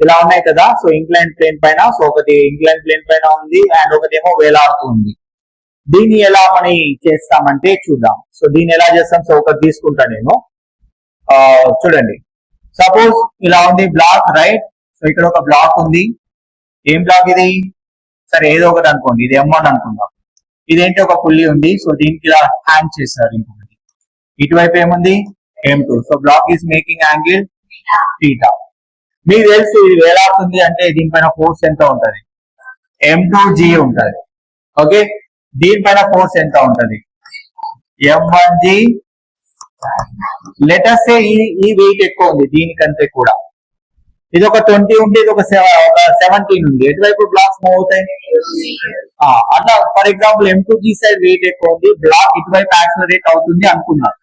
ఇలా ఉన్నాయి కదా. సో ఇంక్లైన్ ప్లేన్ పైన, సో ఒకటి ఇంక్లైన్ ప్లేన్ పైన ఉంది అండ్ ఒకటి ఏమో వేలాడుతూ ఉంది. దీన్ని ఎలా మనం చేస్తామంటే చూద్దాం. సో దీన్ని ఎలా చేస్తాం, సో ఒకటి తీసుకుంటా నేను. చూడండి, సపోజ్ ఇలా ఉంది బ్లాక్, రైట్. సో ఇక్కడ ఒక బ్లాక్ ఉంది. ఏం బ్లాక్ ఇది, సరే ఏదో ఒకటి అనుకోండి, ఇది M1 అనుకుందాం. ఇదేంటి, ఒక పుల్లి ఉంది. సో దీనికి ఇలా హ్యాంగ్ చేశారు. ఇంకొకటి ఇటువైపు ఏముంది, M2. So block is making angle theta. మీకు తెలుసు ఇది వేలాడుతుంది అంటే దీనిపైన ఫోర్స్ ఎంత ఉంటది, M2g ఉంటది. ఓకే, దీనిపైన ఫోర్స్ ఎంత ఉంటది, M1g. లెటర్ సే ఈ వెయిట్ ఎక్కువ ఉంది దీనికంటే కూడా. ఇది ఒక 20 ఉంది, ఇది ఒక 17 ఉంది. ఎటువైపు బ్లాక్స్ మూవ్ అవుతాయి, అట్లా. For example M2g side wait ఎక్కువ ఉంది, బ్లాక్ ఇటువైపు యాక్సిలరేట్ అవుతుంది అనుకుందాం,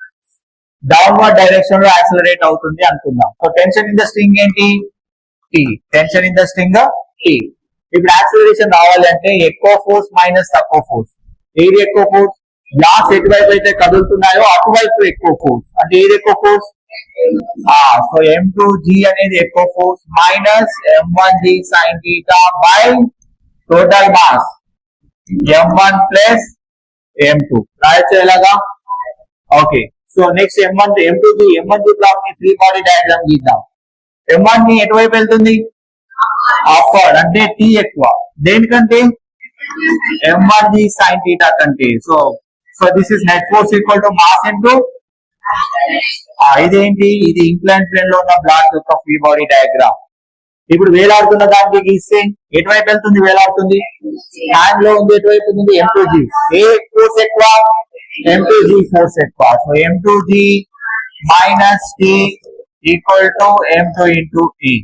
డౌన్వర్డ్ డైరెక్షన్ లో యాక్సిలరేట్ అవుతుంది అనుకుందాం. So tension in the string ఏంటి, T. Tension in the string T. ఇప్పుడు యాక్సిలరేషన్ రావాలి అంటే ఎక్కువ ఫోర్స్ మైనస్ తక్కువ ఫోర్స్. ఏది ఎక్కువ ఫోర్స్, బ్లాక్స్ ఎటువైపు అయితే కదులుతున్నాయో అటువైపు ఎక్కువ ఫోర్స్. అంటే ఏది ఎక్కువ ఫోర్స్, సో M2g అనేది ఎక్కువ force minus M1g sin theta by total mass M1 plus M2. రాయొచ్చు ఎలాగా, okay. So next M1g block ని ఫ్రీ బాడీ డయాగ్రామ్ గీద్దాం. M1 ని ఎటువైపు వెళ్తుంది, అప్వర్డ్. అంటే T ఎక్కువ దేనికంటే, M1g sin theta కంటే. So this is net force equal to mass into ఇదేంటి, ఇది ఇంక్లైన్ ప్లేన్ లో ఉన్న బ్లాక్ యొక్క ఫ్రీ బాడీ డయాగ్రామ్. ఇప్పుడు వేలాడుతున్న దానికి గీస్తే ఎటువైపు వెళ్తుంది, వేలాడుతుంది హ్యాండ్ లో ఉంది, ఎటువైపు ఉంది, M2g. ఏ ఫోర్స్ ఎక్కువ, M2g ఫోర్స్ ఎక్కువ. So M2g minus T equal to M2 into E.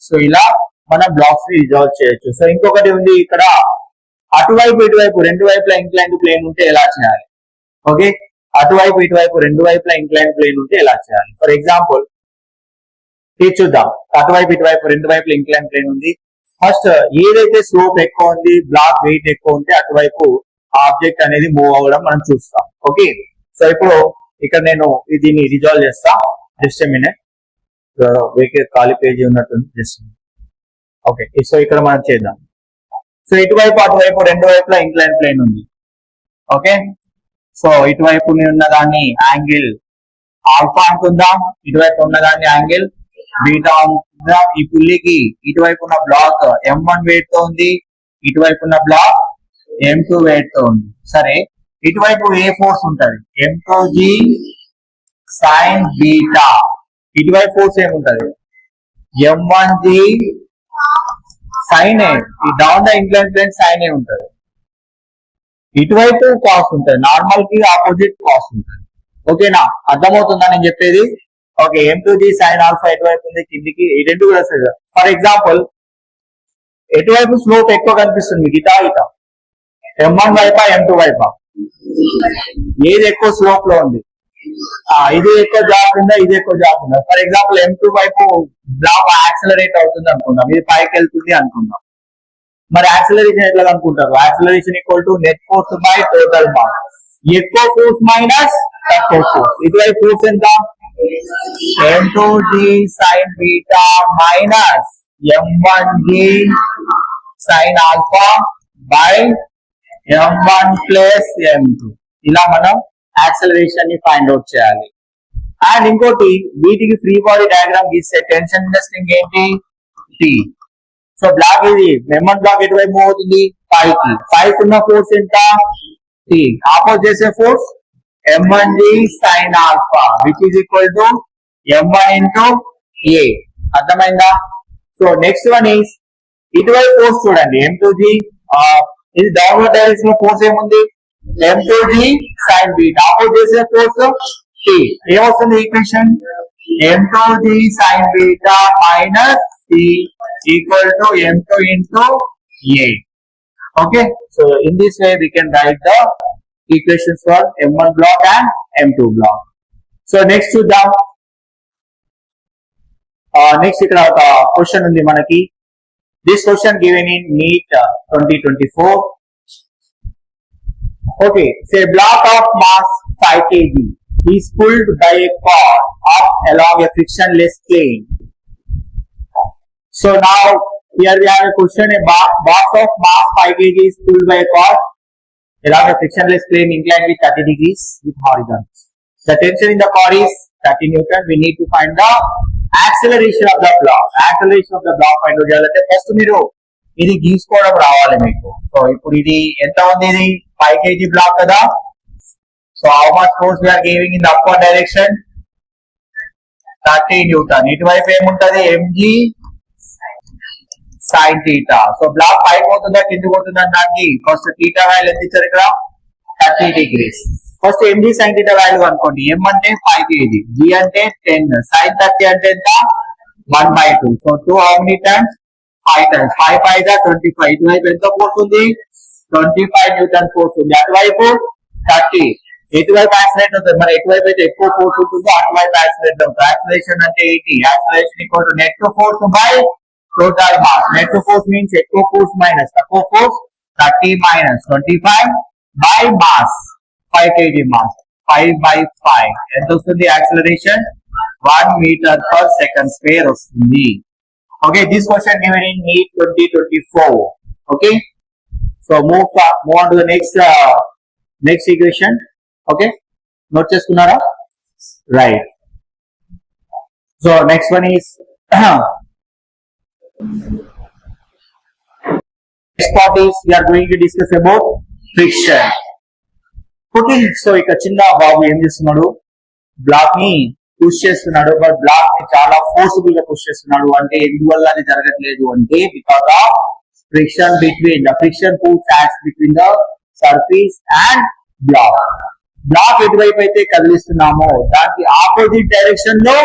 So ఇలా మనం బ్లాక్స్ ని రిజాల్వ్ చేయొచ్చు. సో ఇంకొకటి ఉంది ఇక్కడ, అటువైపు ఇటువైపు రెండు వైపులా ఇంక్లైన్ ప్లేన్ ఉంటే ఎలా చేయాలి. ఓకే, అటువైపు ఇటువైపు రెండు వైపులా ఇంక్లైన్ ప్లేన్ ఉంటే ఎలా చేయాలి. ఫర్ ఎగ్జాంపుల్ ఇది చూద్దాం. అటువైపు ఇటువైపు రెండు వైపులా ఇంక్లైన్ ప్లేన్ ఉంది. ఫస్ట్ ఏదైతే స్లోప్ ఎక్కువ ఉంది, బ్లాక్ వెయిట్ ఎక్కువ ఉంటే అటువైపు ఆబ్జెక్ట్ అనేది మూవ్ అవ్వడం మనం చూస్తాం. ఓకే, సో ఇప్పుడు ఇక్కడ నేను దీన్ని రిజాల్వ్ చేస్తా. జస్ట్ మినిట్, ఖాళీ పేజీ ఉన్నట్టుంది. జస్ట్ ఓకే, సో ఇక్కడ మనం చేద్దాం. సో ఇటువైపు అటువైపు రెండు వైపులా ఇంక్లైన్ ప్లేన్ ఉంది. ఓకే, సో ఇటువైపు ఉన్నదాన్ని యాంగిల్ ఆల్ఫా అనుకుందాం, ఇటువైపు ఉన్నదాన్ని యాంగిల్ బీటా అనుకుందాం. ఈ పుల్లికి ఇటువైపు ఉన్న బ్లాక్ M1 వెయిట్ తో ఉంది, ఇటువైపు ఉన్న బ్లాక్ M2 weight తో ఉంది. సరే ఇటువైపు ఏ ఫోర్స్ ఉంటది, M2G sin బీటా. ఇటువైపు ఫోర్స్ ఏముంటది, M1G sin A. ఈ down the incline plane sin A ఉంటది. ఇటువైపు కాస్ ఉంటుంది, నార్మల్ కి ఆపోజిట్ కాస్ ఉంటుంది. ఓకేనా, అర్థమవుతుందా నేను చెప్పేది? ఓకే, M2G sin ఆల్ఫా ఎటువైపు ఉంది, కిందికి. ఈ రెండు కూడా వస్తుంది. ఫర్ ఎగ్జాంపుల్ ఎటువైపు స్లోప్ ఎక్కువ కనిపిస్తుంది మీకు, ఇటా ఇటా, M1 వైపా M2 వైపా, ఏది ఎక్కువ స్లోప్ లో ఉంది? ఇది ఎక్కువ జాబ్ ఉందా, ఇది ఎక్కువ జాబ్ ఉందా? ఫర్ ఎగ్జాంపుల్ M2 వైపు బ్లాక్ యాక్సిలరేట్ అవుతుంది అనుకుందాం, ఇది పైకి వెళ్తుంది అనుకుందాం. మరి యాక్సిలరేషన్ ఎట్లా అనుకుంటారు? Acceleration equal to net force by total mass. ఎక్కువ ఫోర్స్ మైనస్ తక్కువ ఫోర్స్. ఇటువైపు ఫోర్స్ ఎంత, M2G sin beta minus M1G sin alpha by M1 plus M2. ఇలా మనం యాక్సిలరేషన్ ని ఫైండ్ అవుట్ చేయాలి. అండ్ ఇంకోటి, వీటికి ఫ్రీ బాడీ డయాగ్రామ్ గీస్తే టెన్షన్ ఇండస్ట్రింగ్ ఏంటి, T. సో బ్లాక్ ఇది M1 బ్లాక్ ఎటువైపు మూవ్ అవుతుంది, పైకి. పైకి ఉన్న ఫోర్స్ ఎంత, T. ఆపోజ్ చేసే force M1G sin alpha which is equal to M1 into A. అర్థమైందా? సో నెక్స్ట్ వన్ ఈస్ ఇటువైపు ఫోర్స్ చూడండి, M2G. ఇది డౌన్వర్డ్ డైరెక్షన్ లో ఫోర్స్ ఏముంది, M2G sin బీటా. ఆపోజ్ చేసే ఫోర్స్ T. ఏమొస్తుంది equation, M2G sin beta minus T equal to M2 into A. Okay, so in this way we can write the equations for M1 block and M2 block. So next to the next ఇక్కడ ఒక క్వశ్చన్ ఉంది మనకి. This question given in NEET 2024. Okay, say block of mass 5 kg is pulled by a cord up along a frictionless plane. So now here we have a question, a box of mass 5 kg is pulled by a cord along a frictionless plane inclined with 30 degrees with horizon. The tension in the cord is 30 Newton. We need to find the acceleration of the block. Acceleration of the block find out చేయాలంటే ఫస్ట్ మీరు ఇది గీసుకోవడం రావాలి మీకు. సో ఇప్పుడు ఇది ఎంత ఉంది, ఇది 5 kg బ్లాక్ కదా. So how much force we are giving in the upward direction, 30 Newton. ఇటువైపు ఏముంటది, mg sin theta. So block పైకి పోతుందా కిందికి పోతుందా దానికి ఫస్ట్ theta వాల్యూ ఎంత ఇచ్చారు ఇక్కడ, 30 degrees. First mg sin theta value అనుకోండి. m అంటే 5 kg, g అంటే 10, sin 30 అంటే ఎంత, 1/2. So 2 how many times, 5 times. 5 5 25. ఇటువైపు ఎంత ఫోర్స్ ఉంది, 25 న్యూటన్ ఫోర్స్ ఉంది. అటువైపు 30. ఎటువైపు యాక్సిలరేట్ అవుతుంది, మరి ఎటువైపు అయితే ఎక్కువ ఫోర్స్ ఉంటుందో అటువైపు యాక్సిలరేట్ అవుతుంది. యాక్సిలరేషన్ అంటే ఏంటి, acceleration equal to net force by total mass. Net force means ఎక్కువ ఫోర్స్ మైనస్ తక్కువ force, 30 minus 25 by mass, 5 kg mass, 5/5. ఎంత వస్తుంది acceleration, 1 meter per second square వస్తుంది. Okay, this question given in NEET 2024. Okay, so move on to the next equation. Okay, note చేసుకున్నారా, right? So next one is next part is we are going to discuss about friction. Okay, so ఇక్కడ చిన్న బాబు ఏం చేస్తున్నాడు, బ్లాక్ ని పుష్ చేస్తున్నాడు. బట్ బ్లాక్ ని చాలా ఫోర్స్ఫుల్ గా పుష్ చేస్తున్నాడు. అంటే ఎందువల్ల అది జరగట్లేదు అంటే because of friction between the friction force acts between the surface and block. Block ఎటువైపు అయితే కదిలిస్తున్నామో దానికి ఆపోజిట్ డైరెక్షన్ లో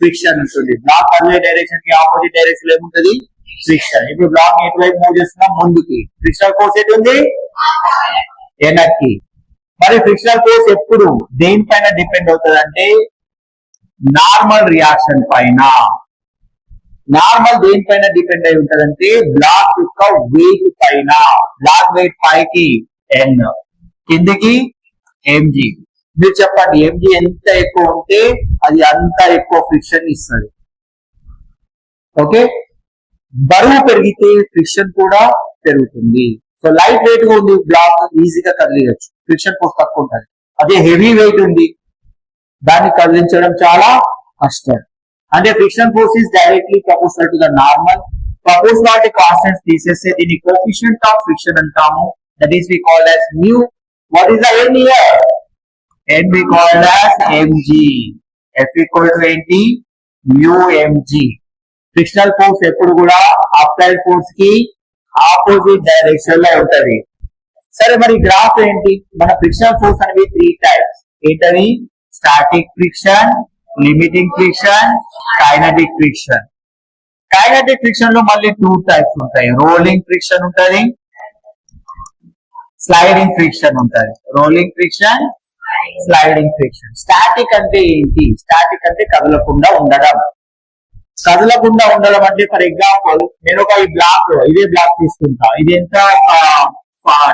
ఫ్రిక్షన్ ఉంటుంది. బ్లాక్ కదిలే డైరెక్షన్ కి ఆపోజిట్ డైరెక్షన్ లో ఏముంటది, ఫ్రిక్షన్. ఇప్పుడు బ్లాక్ ని ఎటువైపు మూవ్ చేస్తున్నాం, ముందుకి. ఫ్రిక్షనల్ ఫోర్స్ ఎటు ఉంది, వెనక్కి. మరి ఫ్రిక్షనల్ ఫోర్స్ ఎప్పుడు దేనిపైన డిపెండ్ అవుతుంది అంటే నార్మల్ రియాక్షన్ పైన. నార్మల్ దేనిపైన డిపెండ్ అయి ఉంటదంటే బ్లాక్ యొక్క వెయిట్ పైన. బ్లాక్ వెయిట్ పైకి n, కిందికి mg. మీరు చెప్పండి, mg ఎంత ఎక్కువ ఉంటే అది అంత ఎక్కువ ఫ్రిక్షన్ ఇస్తుంది. ఓకే, బరువు పెరిగితే ఫ్రిక్షన్ కూడా పెరుగుతుంది. సో లైట్ వెయిట్ గా ఉంది బ్లాక్, ఈజీగా కదిలియచ్చు, ఫ్రిక్షన్ ఫోర్స్ తక్కువ ఉంటుంది. అదే హెవీ వెయిట్ ఉంది, దాన్ని కదిలించడం చాలా కష్టం. అంటే friction force is directly proportional to the normal proportionality constants తీసేస్తే దీన్ని కోఎఫిషియంట్ ఆఫ్ ఫ్రిక్షన్ అంటాము. That is we called as mu. What is the n here? n we called as mg. F equal to ఏంటి? mu mg. ఫ్రిక్షనల్ ఫోర్స్ ఎప్పుడు కూడా అప్లైడ్ ఫోర్స్ కి ఆపోజిట్ డైరెక్షన్ లో ఉంటది. సరే మరి గ్రాఫ్ ఏంటి? మన ఫ్రిక్షనల్ ఫోర్స్ అనేవి 3 టైప్స్. ఏంటవి? Static friction, limiting friction, kinetic friction. Kinetic friction లో మళ్ళీ 2 టైప్స్ ఉంటాయి. రోలింగ్ ఫ్రిక్షన్ ఉంటది, స్లైడింగ్ ఫ్రిక్షన్ ఉంటది. Rolling friction, sliding friction. Static అంటే ఏంటి? స్టాటిక్ అంటే కదలకుండా ఉండడం. కదలకుండా ఉండడం అంటే ఫర్ ఎగ్జాంపుల్ నేను ఒక ఇదే బ్లాక్ తీసుకుంటా. ఇది ఎంత?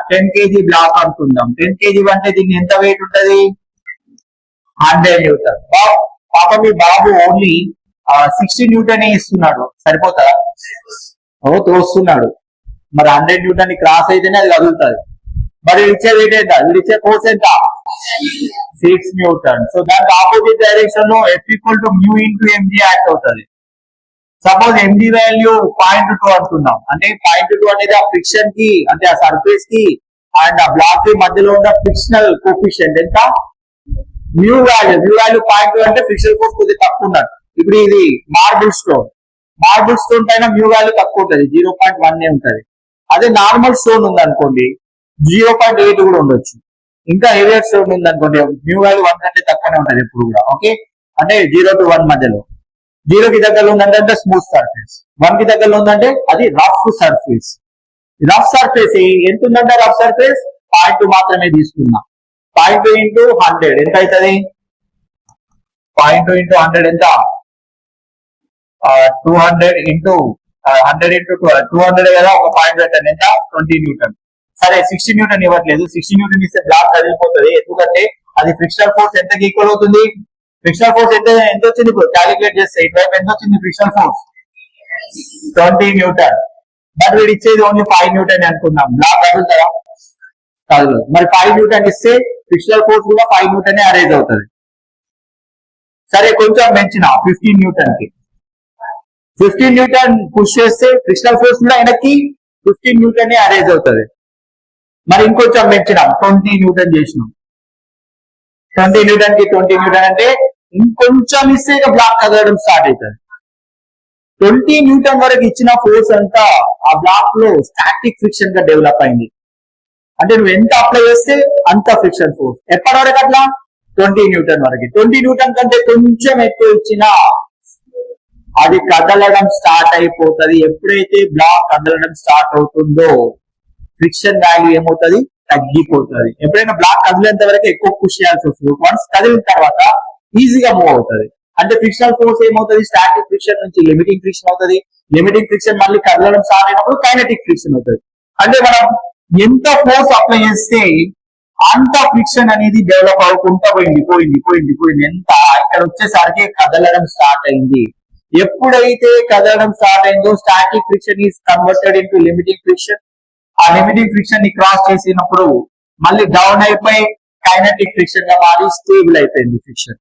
10 kg బ్లాక్ అనుకుందాం. 10 kg అంటే దీనికి ఎంత వెయిట్ ఉంటది? 100 న్యూటన్. పాప మీ బాబు ఓన్లీ 60 న్యూటన్ ఇస్తున్నాడు, సరిపోతుందా? తోస్తున్నాడు. మరి 100 న్యూటన్ క్రాస్ అయితేనే అది కదులుతుంది. మరి ఇచ్చే వెయిట్ ఎంత? ఇచ్చే ఫోర్స్ ఎంత? 6 న్యూటన్. సో దానికి ఆపోజిట్ డైరెక్షన్ లో F equal to mu into mg act అవుతుంది. సపోజ్ mg వాల్యూ 0.2 అనుకుందాం. అంటే 0.2 అనేది ఆ ఫ్రిక్షన్ కి, అంటే ఆ సర్ఫేస్ కి అండ్ ఆ బ్లాక్ కి మధ్యలో ఉన్న ఫ్రిక్షనల్ కోఎఫిషియంట్ ఎంత? mu వాల్యూ 0.2 అంటే ఫ్రిక్షనల్ ఫోర్స్ కొద్దిగా తక్కువ ఉన్నట్టు. ఇప్పుడు ఇది మార్బుల్ స్టోన్ పైన mu వాల్యూ తక్కువ ఉంటుంది, 0.1 ఉంటది. అదే నార్మల్ స్టోన్ ఉంది అనుకోండి 0.8 కూడా ఉండొచ్చు. ఇంకా హెవియర్ స్టోన్ ఉంది అనుకోండి mu వాల్యూ 1 కంటే తక్కువనే ఉంటది ఎప్పుడు కూడా. ఓకే, అంటే 0 to 1 మధ్యలో. 0 కి దగ్గరలో ఉందంటే స్మూత్ సర్ఫేస్, 1 కి దగ్గరలో ఉందంటే అది రఫ్ సర్ఫేస్. రఫ్ సర్ఫేస్ ఎంత ఉందంటే రఫ్ సర్ఫేస్ 0.2 మాత్రమే తీసుకున్నా. 0.2 ఇంటూ 100 ఎంత అవుతుంది? 0.2 ఇంటూ 100 ఎంత? 200 ఇంటూ 100 ఇంటూ 200 కదా. ఒక పాయింట్ పెట్టండి, ఎంత? 20 న్యూటన్. సరే 60 న్యూటన్ ఇవ్వట్లేదు. 60 న్యూటన్ ఇస్తే బ్లాక్ కదిలిపోతుంది. ఎందుకంటే అది ఫ్రిక్షనల్ ఫోర్స్ ఎంతకి ఈక్వల్ అవుతుంది? ఫ్రిక్షనల్ ఫోర్స్ ఎంత వచ్చింది? ఇప్పుడు క్యాలిక్యులేట్ చేస్తే ఇటువైపు ఎంత వచ్చింది ఫ్రిక్షనల్ ఫోర్స్? 20 న్యూటన్. బట్ వీడు ఇచ్చేది ఓన్లీ 5 న్యూటన్ అనుకున్నాం. బ్లాక్ కదులుతారా? కదలదు. మరి 5 న్యూటన్ ఇస్తే ఫ్రిక్షనల్ ఫోర్స్ కూడా 5 న్యూటన్ అరేంజ్ అవుతుంది. సరే కొంచెం పెంచిన 15 న్యూటన్ కి. 15 న్యూటన్ పుష్ చేస్తే ఫ్రిక్షనల్ ఫోర్స్ కూడా ఆయనకి 15 న్యూటన్ అరేంజ్ అవుతుంది. మరి ఇంకొంచెం పెంచినాం 20 న్యూటన్ చేసినాం. 20 న్యూటన్ కి 20 న్యూటన్ అంటే ఇంకొంచెం ఇస్తే ఇక బ్లాక్ కదలడం స్టార్ట్ అవుతుంది. 20 న్యూటన్ వరకు ఇచ్చిన ఫోర్స్ అంతా ఆ బ్లాక్ లో స్టాటిక్ ఫ్రిక్షన్ గా డెవలప్ అయింది. అంటే నువ్వు ఎంత అప్లై చేస్తే అంత ఫ్రిక్షన్ ఫోర్స్. ఎప్పటి వరకు అట్లా? 20 న్యూటన్ వరకు. 20 న్యూటన్ కంటే కొంచెం ఎక్కువ ఇచ్చినా అది కదలడం స్టార్ట్ అయిపోతుంది. ఎప్పుడైతే బ్లాక్ కదలడం స్టార్ట్ అవుతుందో ఫ్రిక్షన్ వాల్యూ ఏమవుతుంది? తగ్గిపోతుంది. ఎప్పుడైనా బ్లాక్ కదిలేంత వరకు ఎక్కువ పుష్ చేయాల్సి వస్తుంది. వన్స్ కదిలిన తర్వాత ఈజీగా మూవ్ అవుతుంది. అంటే ఫ్రిక్షనల్ ఫోర్స్ ఏమవుతుంది? స్టాటిక్ ఫ్రిక్షన్ నుంచి లిమిటింగ్ ఫ్రిక్షన్ అవుతుంది. లిమిటింగ్ ఫ్రిక్షన్ మళ్ళీ కదలడం స్టార్ట్ అయినప్పుడు కైనెటిక్ ఫ్రిక్షన్ అవుతుంది. అంటే మనం ఎంత ఫోర్స్ అప్లై చేస్తే అంత ఫ్రిక్షన్ అనేది డెవలప్ అవ్వకుండా పోయింది. ఎంత ఇక్కడ వచ్చేసరికి కదలడం స్టార్ట్ అయింది. ఎప్పుడైతే కదలడం స్టార్ట్ అయిందో static friction is converted into limiting friction. ఆ లిమిటింగ్ ఫ్రిక్షన్ ని క్రాస్ చేసినప్పుడు మళ్ళీ డౌన్ అయిపోయి కైనెటిక్ ఫ్రిక్షన్ గా మారి స్టేబుల్ అయిపోయింది ఫ్రిక్షన్.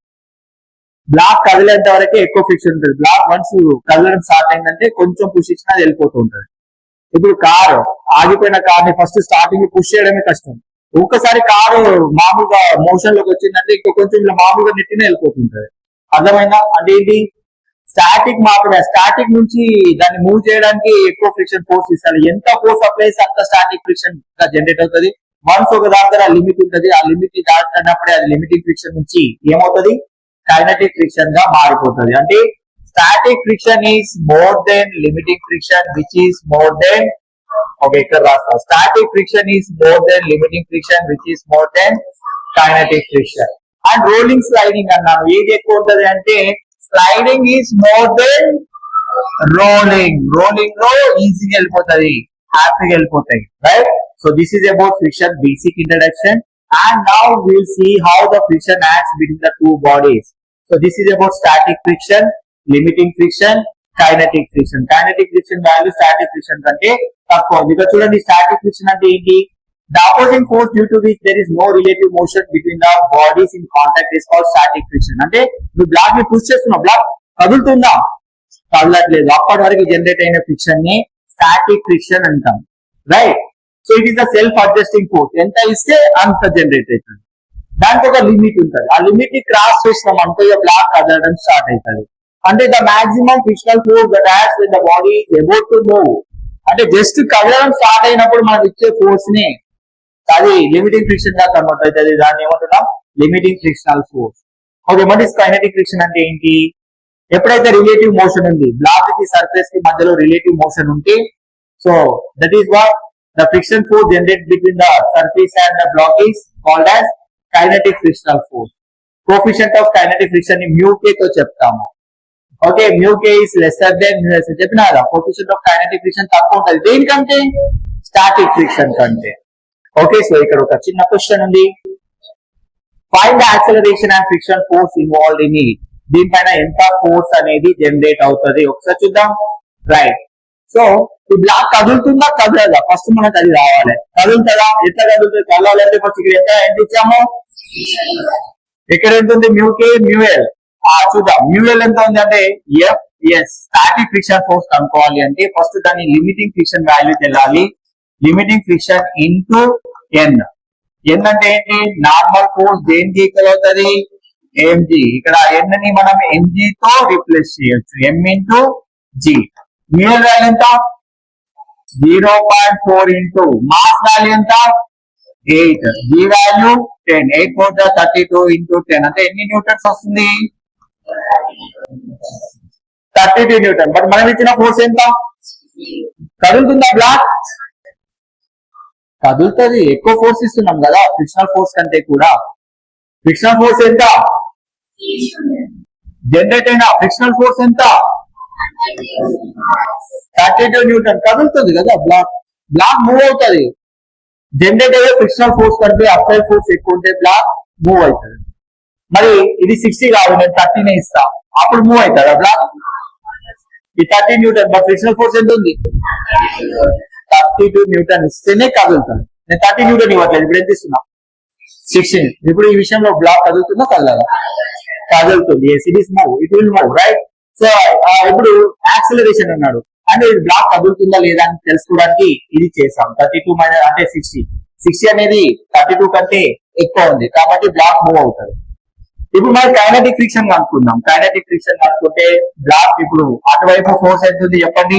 బ్లాక్ కదిలేంత వరకే ఎక్కువ ఫ్రిక్షన్ ఉంటుంది. బ్లాక్ వన్స్ కదలడం స్టార్ట్ అయిందంటే కొంచెం పుష్ ఇచ్చినా వెళ్ళిపోతూ ఉంటుంది. ఇప్పుడు కారు ఆగిపోయిన కార్ని ఫస్ట్ స్టార్టింగ్ పుష్ చేయడమే కష్టం. ఒక్కసారి కారు మామూలుగా మోషన్ లోకి వచ్చిందంటే ఇంకో కొంచెం ఇలా మామూలుగా నెట్టినే వెళ్ళిపోతుంటది. అర్థమైందా? అంటే ఏంటి? స్టాటిక్ మాత్రమే. స్టాటిక్ నుంచి దాన్ని మూవ్ చేయడానికి ఎక్కువ ఫ్రిక్షన్ ఫోర్స్ ఇస్తారు. ఎంత ఫోర్స్ అప్లై చేస్తే అంత స్టాటిక్ ఫ్రిక్షన్ గా జనరేట్ అవుతుంది. వన్స్ ఒక దగ్గర లిమిట్ ఉంటుంది. ఆ లిమిట్ ని దాటినప్పుడే అది లిమిటింగ్ ఫ్రిక్షన్ నుంచి ఏమవుతుంది? కైనెటిక్ ఫ్రిక్షన్ గా మారిపోతుంది. అంటే static friction is more than limiting friction which is more than, okay ఇక్కడ రాస్తా, static friction is more than limiting friction which is more than kinetic friction. And rolling sliding అన్నాను. ఏది ఎక్కువ ఉంటది అంటే sliding is more than rolling. Rolling లో ఈజీగా వెళ్ళిపోతుంది, హ్యాపీగా వెళ్ళిపోతాయి, right? So this is about friction basic introduction. And now we'll see how the friction acts between the two bodies. So this is about static friction, limiting friction, kinetic friction. Kinetic friction value static friction కంటే తక్కువ. ఇక్కడ చూడండి static friction అంటే ఏంటి? The opposing force due to which there is no relative motion between the bodies in contact is called static friction. అంటే నువ్వు బ్లాక్ ని పుష్ చేస్తున్నావు, బ్లాక్ కదులుతుందా? కదలట్లేదు, అప్పటి వరకు జనరేట్ అయిన ఫ్రిక్షన్ ని స్టాటిక్ ఫ్రిక్షన్ అంటాం, right. So it is the self adjusting force, ఎంత ఇస్తే అంత జనరేట్ అవుతుంది. దానికి ఒక లిమిట్ ఉంటుంది, ఆ లిమిట్ ని క్రాస్ చేసినాం అంటే బ్లాక్ కదలడం స్టార్ట్ అవుతుంది. అంటే the maximum frictional force that acts when the body is about to move, అంటే జస్ట్ కదలడం స్టార్ట్ అయినప్పుడు మనం ఇచ్చే ఫోర్స్ ని అది లిమిటింగ్ ఫ్రిక్షన్ గా కన్వర్ట్ అవుతుంది. దాన్ని ఏమంటున్నాం, limiting frictional force. Okay, what is kinetic friction అంటే ఏంటి? ఎప్పుడైతే రిలేటివ్ మోషన్ ఉంది, బ్లాక్ కి సర్ఫేస్ కి మధ్యలో రిలేటివ్ మోషన్ ఉంటే, so that is what the friction force generate between the surface and the block is called as kinetic frictional force. Coefficient of kinetic friction ని మ్యూ కే తో చెప్తాము. Okay, mu k is lesser then mu s చెప్పినా కదా, కోఎఫిషియంట్ ఆఫ్ కైనెటిక్ ఫ్రిక్షన్ తక్కువ ఉంటుంది దేనికంటే, స్టాటిక్ ఫ్రిక్షన్ కంటే. ఓకే, సో ఇక్కడ ఒక చిన్న క్వశ్చన్ ఉంది, find the acceleration and friction force involved in it. దీనిపైన ఎంత ఫోర్స్ అనేది జనరేట్ అవుతుంది ఒకసారి చూద్దాం, రైట్. సో ఈ బ్లాక్ కదులుతుందా కదలదా, ఫస్ట్ మనకు అది రావాలి. కదులుతుందా, ఎట్లా కదులుతుంది, కదలాలంటే ఫస్ట్ ఇక్కడ ఎంత ఇచ్చాము, ఇక్కడ ఎంత ఉంది, మ్యూకే మ్యూఎల్. చూద్దాం మ్యూఎల్ ఎంత ఉంది అంటే ఎఫ్ఎస్, స్టాటిక్ ఫ్రిక్షన్ ఫోర్స్ కనుక్కోవాలి అంటే ఫస్ట్ దాని లిమిటింగ్ ఫ్రిక్షన్ వాల్యూ తెలాలి. Limiting friction into N. N అంటే ఏంటి, నార్మల్ ఫోర్స్ దేనికి ఈక్వల్ అవుతుంది, ఎంజీ. ఇక్కడ ఎన్ ని మనం ఎంజీ తో రిప్లేస్ చేయొచ్చు, m into g. Mu L value ఎంత, 0.4 ఇంటూ మాస్ వాల్యూ ఎంత, 8, జీ వాల్యూ 10, 8 4 32 ఇంటూ 10 అంటే ఎన్ని న్యూటన్స్ వస్తుంది, 32 న్యూటన్. బట్ మనం ఇచ్చిన ఫోర్స్ ఎంత, కదులుతుందా బ్లాక్, కదులుతుంది, ఎక్కువ ఫోర్స్ ఇస్తున్నాం కదా ఫ్రిక్షనల్ ఫోర్స్ కంటే కూడా. ఫ్రిక్షనల్ ఫోర్స్ ఎంత, జనరేట్ అయిన ఫ్రిక్షనల్ ఫోర్స్ ఎంత, 32 న్యూటన్. కదులుతుంది కదా బ్లాక్, బ్లాక్ మూవ్ అవుతుంది. జనరేట్ అయ్యే ఫ్రిక్షనల్ ఫోర్స్ కంటే అప్లై ఫోర్స్ ఎక్కువ ఉంటే బ్లాక్ మూవ్ అవుతుంది. మరి ఇది 60 కాదు, నేను 30 ఇస్తా, అప్పుడు మూవ్ అవుతుంది బ్లాక్. ఈ 30 న్యూటన్, బట్ ఫ్రిక్షనల్ ఫోర్స్ ఎంత ఉంది, 32 న్యూటన్ ఇస్తేనే కదులుతుంది. నేను 30 న్యూటన్ ఇవ్వట్లేదు, ఇప్పుడు ఎంత ఇస్తున్నా, 16. ఇప్పుడు ఈ విషయంలో బ్లాక్ కదులుతుందా కదలదా, కదులుతుంది. It is move, it will move, right. So ఇప్పుడు యాక్సిలరేషన్ అన్నాడు అంటే ఇది బ్లాక్ కదులుతుందా లేదా అని తెలుసుకోవడానికి ఇది చేసాం. 32 మైనస్ అంటే 60 అనేది 32 కంటే ఎక్కువ ఉంది కాబట్టి బ్లాక్ మూవ్ అవుతుంది. ఇప్పుడు మనం కైనెటిక్ ఫ్రిక్షన్ కనుక్కుందాం. కైనెటిక్ ఫ్రిక్షన్ కనుక్కుంటే బ్లాక్ ఇప్పుడు అటువైపు ఫోర్స్ ఎంత ఉంది చెప్పండి,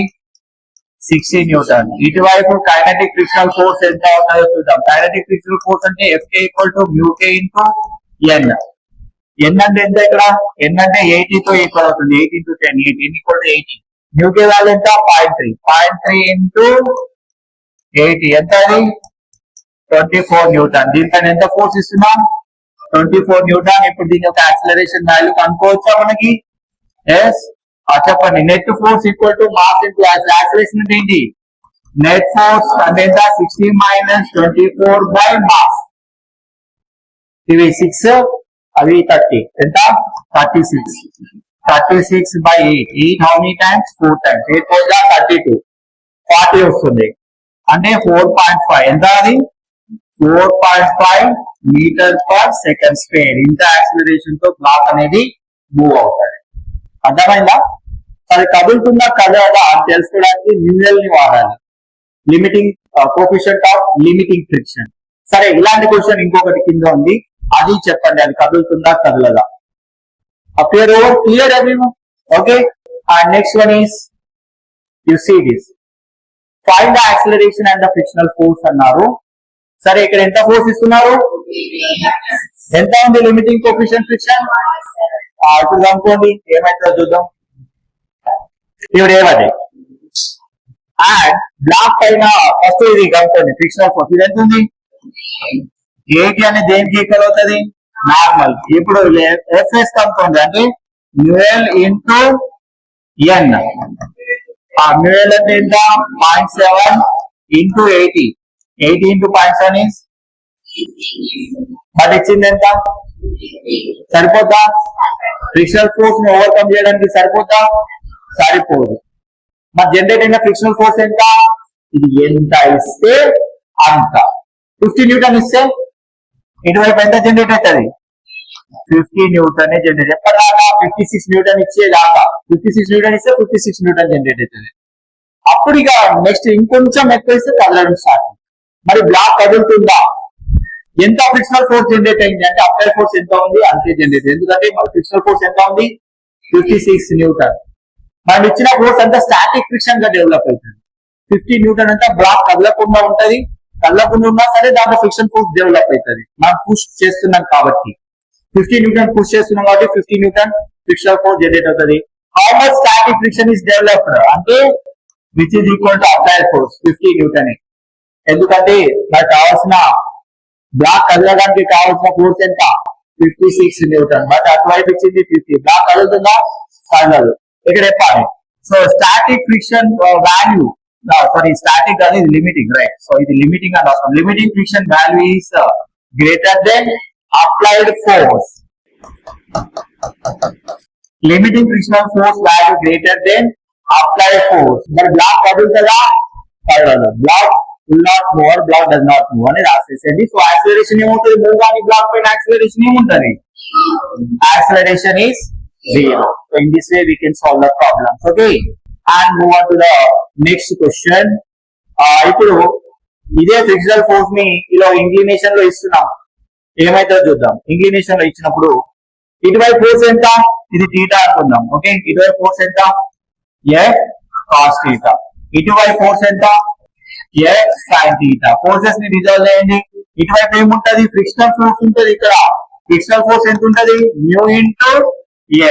60 న్యూటన్. ఇటువైపు కైనెటిక్ ఫ్రిక్షనల్ ఫోర్స్ ఎంత ఉంటుందో చూద్దాం. కైనెటిక్ ఫ్రిక్షనల్ ఫోర్స్ అంటే FK equal to mu k into N. N అంటే ఎంత, ఇక్కడ ఎన్ అంటే 80 తో ఈక్వల్ అవుతుంది, 8 into 10, 8 equal to 80. Mu K value ఎంత, 0.3 ఇంటూ 80 ఎంత, అది 24 న్యూటన్. దీనిపైన ఎంత ఫోర్స్ ఇస్తున్నాం, 24 న్యూటన్. ఇప్పుడు దీని యొక్క యాక్సిలరేషన్ వాల్యూ కనుక్కోవచ్చా మనకి, ఎస్. చెప్పండి, net force equal to mass into acceleration అంటే ఏంటి, నెట్ ఫోర్స్ అంటే ఎంత, 60 మైనస్ 24 బై మాస్. ఇవి 6 అవి 30 ఎంత, 36 by 8. 8 how many times, 4 times. 8 4 32, 40 వస్తుంది. అంటే 4.5 ఎంత, అది 4.5 మీటర్ పర్ సెకండ్ స్క్వేర్. ఇంత యాక్సిలరేషన్ తో బ్లాక్ అనేది మూవ్ అవుతుంది. అర్థమైందా? అది కదులుతుందా కదలదా అని తెలుసుకోవడానికి మ్యూఎల్ ని వాడాలి, limiting coefficient of limiting friction. సరే, ఇలాంటి క్వశ్చన్ ఇంకొకటి కింద ఉంది, అది చెప్పండి, అది కదులుతుందా కదలదా. Appear over, clear everyone, okay. And next one is, you see this, find the acceleration and the frictional force అన్నారు. సరే, ఇక్కడ ఎంత ఫోర్స్ ఇస్తున్నారు, ఎంత ఉంది లిమిటింగ్ కోఎఫిషియంట్ ఫ్రిక్షన్, ఇప్పుడు కనుక్కోండి ఏమైతుందో చూద్దాం. ఇప్పుడు ఏమది, అండ్ బ్లాక్ పైన ఫస్ట్ ఇది కనుక్కోండి ఫ్రిక్షనల్ ఫోర్స్, ఇది ఎంత ఉంది, 80 అనేది దేనికి ఈక్వల్ అవుతుంది, నార్మల్. ఇప్పుడు ఎఫ్ఎస్ కనుక్కోండి అంటే మ్యూఎల్ ఇంటూ ఎన్. మ్యూఎల్ అంటే ఎంత, 0.7 ఇంటూ 80, 80 ఇంటూ 0.7 ఇస్, బట్ ఇచ్చింది ఎంత, సరిపోతా, ఫ్రిక్షనల్ ఫోర్స్ ని ఓవర్కమ్ చేయడానికి సరిపోతా, సరిపోదు. మరి జనరేట్ అయిన ఫ్రిక్షనల్ ఫోర్స్ ఎంత, ఇది ఎంత ఇస్తే అంత. 50 న్యూటన్ ఇస్తే ఇటువైపు ఎంత జనరేట్ అవుతుంది, 50 న్యూటన్ జనరేట్. ఎప్పటిదాకా 56 న్యూటన్ ఇచ్చేదాకా 56 న్యూటన్ ఇస్తే 56 న్యూటన్ జనరేట్ అవుతుంది. అప్పుడు ఇక నెక్స్ట్ ఇంకొంచెం ఎక్కువ ఇస్తే కదలడం స్టార్ట్. మరి బ్లాక్ కదులుతుందా? ఎంత ఫ్రిక్షనల్ ఫోర్స్ జనరేట్ అయింది అంటే అప్లైడ్ ఫోర్స్ ఎంత ఉంది అంతే జనరేట్. ఎందుకంటే ఫ్రిక్షనల్ ఫోర్స్ ఎంత ఉంది 56 న్యూటన్. మనం ఇచ్చిన ఫోర్స్ అంతా స్టాటిక్ ఫ్రిక్షన్ గా డెవలప్ అవుతుంది. 50 న్యూటన్ అంతా బ్లాక్ కదలకుండా ఉంటది. కదలకుండా ఉన్నా సరే దాంట్లో ఫ్రిక్షన్ ఫోర్స్ డెవలప్ అవుతుంది. మనం పుష్ చేస్తున్నాం కాబట్టి 50 న్యూటన్ పుష్ చేస్తున్నాం కాబట్టి 50 న్యూటన్ ఫ్రిక్షనల్ ఫోర్స్ జనరేట్ అవుతుంది. How much static friction is developed అంటే which is equal to applied force 50 newton. ఎందుకంటే మనకు కావాల్సిన బ్లాక్ కదలడానికి కావాల్సిన ఫోర్స్ ఎంత 56 న్యూటన్. బట్ అటువైపు ఇచ్చింది 50. బ్లాక్ కదులుతుందా? కదలదు. ఇక్కడ చెప్పాలి. So static friction value sorry static అనేది లిమిటింగ్ రైట్. సో ఇది లిమిటింగ్ అని అవసరం. Limiting friction value is greater than applied force. Limiting frictional force value greater than applied force. మరి బ్లాక్ కదులుతుందా? కదలదు. Block will not move or block does not move అని రాసేసేది. సో యాక్సిలరేషన్ ఏమవుతుంది? మూవ్ కానీ బ్లాక్ పైన యాక్సిలరేషన్ ఏముంటది? Acceleration is 0. So in this way we can solve the problem. Okay, and move on to the next question. ఇప్పుడు ఇదే ఫ్రిక్షనల్ ఫోర్స్ ని ఇలా ఇంక్లినేషన్ లో ఇస్తున్నాం. ఏమైతే చూద్దాం. ఇంక్లినేషన్ లో ఇచ్చినప్పుడు ఇటువైపు ఫోర్స్ ఎంత? ఇది థీటా అనుకుందాం. ఓకే, ఇటువైపు ఫోర్స్ ఎంత? F cos theta. ఇటువైపు ఫోర్స్ ఎంత? F sin theta. ఫోర్సెస్ ని రిజాల్వ్ చేయండి. ఇటువైపు ఏముంటది? ఫ్రిక్షనల్ ఫోర్స్ ఉంటది. ఇక్కడ ఫ్రిక్షనల్ ఫోర్స్ ఎంత ఉంటది? Mu into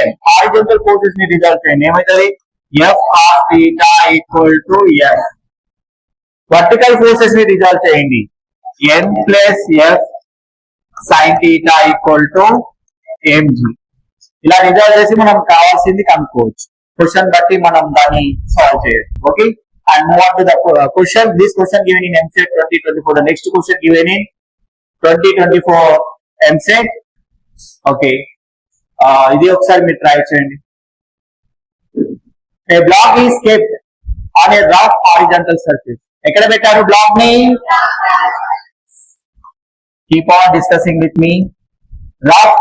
n. Horizontal forces ని రిజాల్వ్ చేయండి. ఏమైతది? F cos theta equal to F. Vertical forces ని రిజాల్వ్ చేయండి. n plus F sin theta equal to mg. ఇలా రిజాల్వ్ చేసి మనం కావాల్సింది కనుక్కోవచ్చు. క్వశ్చన్ బట్టి మనం దాన్ని సాల్వ్ చేయొచ్చు. Okay, and move on to the question. This question given in MCET 2024. The next question given in 2024 MCET. Okay, ఇది ఒకసారి మీరు ట్రై చేయండి. A block is kept on a rough horizontal surface. ఎక్కడ పెట్టారు బ్లాక్ ని? Keep on discussing with me. Rough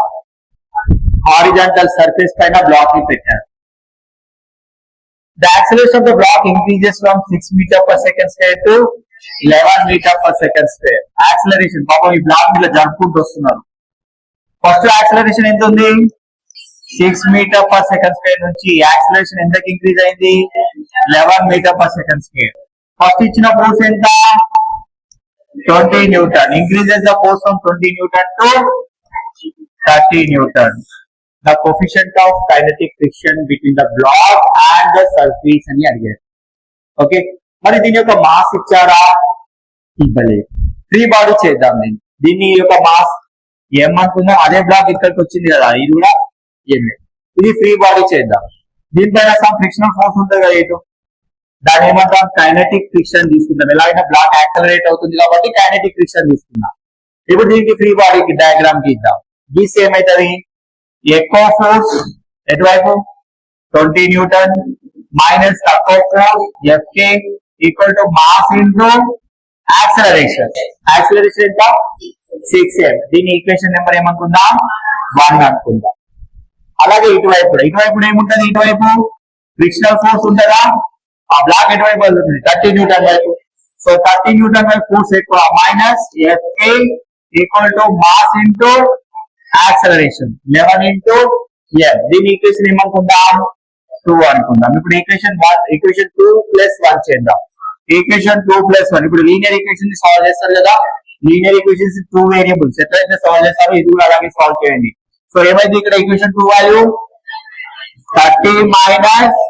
horizontal surface పైన బ్లాక్ ని పెట్టారు. The acceleration of the block increases from 6 meter per second square to 11 meter per second square. Acceleration పాపం ఈ బ్లాక్ మీద జరుపుకుంటూ వస్తున్నారు. ఫస్ట్ యాక్సిలరేషన్ ఎంత ఉంది? 6 meter per second square నుంచి యాక్సిలరేషన్ ఎంతకి ఇంక్రీజ్ అయింది? 11 meter per second square. First ఇచ్చిన ఫోర్స్ ఎంత? 20 Newton. Increases the force from 20 Newton to 30 Newton. The coefficient of kinetic friction between the block and the surface అని అడిగారు. ఓకే, మరి దీని యొక్క మాస్ ఇచ్చారా? ఇవ్వలేదు. ఫ్రీ బాడీ చేద్దాం. దీని యొక్క మాస్ m అనుకుందాం. అదే బ్లాక్ ఇక్కడికి వచ్చింది కదా, ఇది కూడా m. ఇది ఫ్రీ బాడీ చేద్దాం. దీనిపైన సమ్ ఫ్రిక్షనల్ ఫోర్స్ ఉంటుంది కదా ఇటు, దాని ఏమంటాం? కైనెటిక్ ఫ్రిక్షన్ తీసుకుందాం. ఎలాగైనా బ్లాక్ యాక్సలరేట్ అవుతుంది కాబట్టి కైనెటిక్ ఫ్రిక్షన్ తీసుకుందాం. ఇప్పుడు దీనికి ఫ్రీ బాడీకి డయాగ్రామ్ గీద్దాం. గీసి ఏమైతుంది? ఎక్కువ ఫోర్స్ ఎటువైపు 20 న్యూటన్ మైనస్ తక్కువ force Fk equal to mass into acceleration. Acceleration ఎంత? 6m. దీని ఈక్వేషన్ నెంబర్ ఏమనుకుందాం? 1 అనుకుందాం. అలాగే ఇటువైపు ఏముంటది? ఇటువైపు ఫ్రిక్షనల్ ఫోర్స్ ఉంటుందా? ఆ బ్లాక్ ఎటువైపు వెళ్తుంది? 30 న్యూటన్ వైపు. సో 30 న్యూటన్ వైపు ఫోర్స్ ఎక్కువ minus Fk equal to mass into acceleration 11 into m. దీని ఈక్వేషన్ ఏమనుకుందాం? 2 అనుకుందాం. ఇప్పుడు ఈక్వేషన్ 2 ప్లస్ 1 చేద్దాం. Equation 2 plus 1. ఇప్పుడు లీనియర్ ఈక్వేషన్ ని సాల్వ్ చేస్తారు కదా, లీనియర్ ఈక్వేషన్స్ 2 వేరియబుల్స్ ఎట్లయితే సాల్వ్ చేస్తారో ఇది కూడా అలాగే సాల్వ్ చేయండి. సో ఏమైంది ఇక్కడ? Equation 2 value 30 minus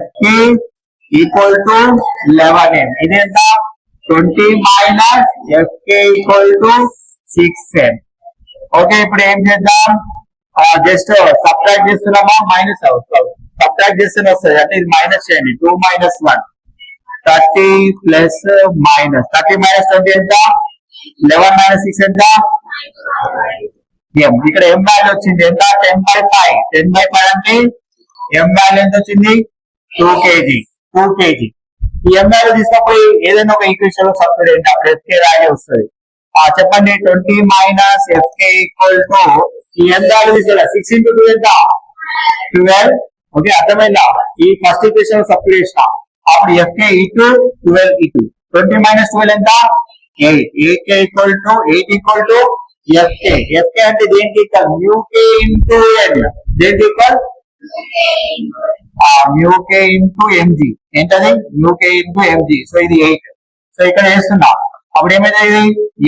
Fk equal to 11m. ఇది ఎంత? 20 minus Fk equal to 6m. Okay, ఇప్పుడు ఏం చేద్దాం? జస్ట్ సబ్ట్రాక్ట్ చేస్తున్నామా? మైనస్ సబ్ట్రాక్ట్ చేస్తూనే వస్తుంది అంటే ఇది మైనస్ చేయండి. 2 మైనస్ 1 30 ప్లస్ మైనస్ 30 మైనస్ 20 ఎంత? 11 మైనస్ 6 ఎంత? m. ఇక్కడ m వాల్యూ వచ్చింది ఎంత? 10/5. 10/5 అంటే m వాల్యూ ఎంత వచ్చింది? 2 kg. ఈ m వాల్యూ తీసుకపోయి ఏదైనా ఒక ఈక్వేషన్ లో సబ్స్టిట్యూట్ చేయండి. అప్పుడు Fk వాల్యూ వస్తుంది. చెప్పండి. 20 మైనస్ Fk ఈక్వల్ టు ఈ ఎంత తీసుకెళ్ళా 6 into 2 ఎంత 12. ఓకే, అర్థమైందా? ఈ ఫస్ట్ ఈక్వేషన్ సబ్స్టిట్యూట్ చేసిన అప్పుడు fk into 12 into 20 minus 12 ఎంత 8. 8k equal to 8 equal to fk. fk అంటే దేనికి equal mu k into n. దేనికి equal mu k into mg. ఏంటది mu k into mg. So ఇది 8. సో ఇక్కడ వేస్తున్నా అప్పుడు ఏమైతే ఇది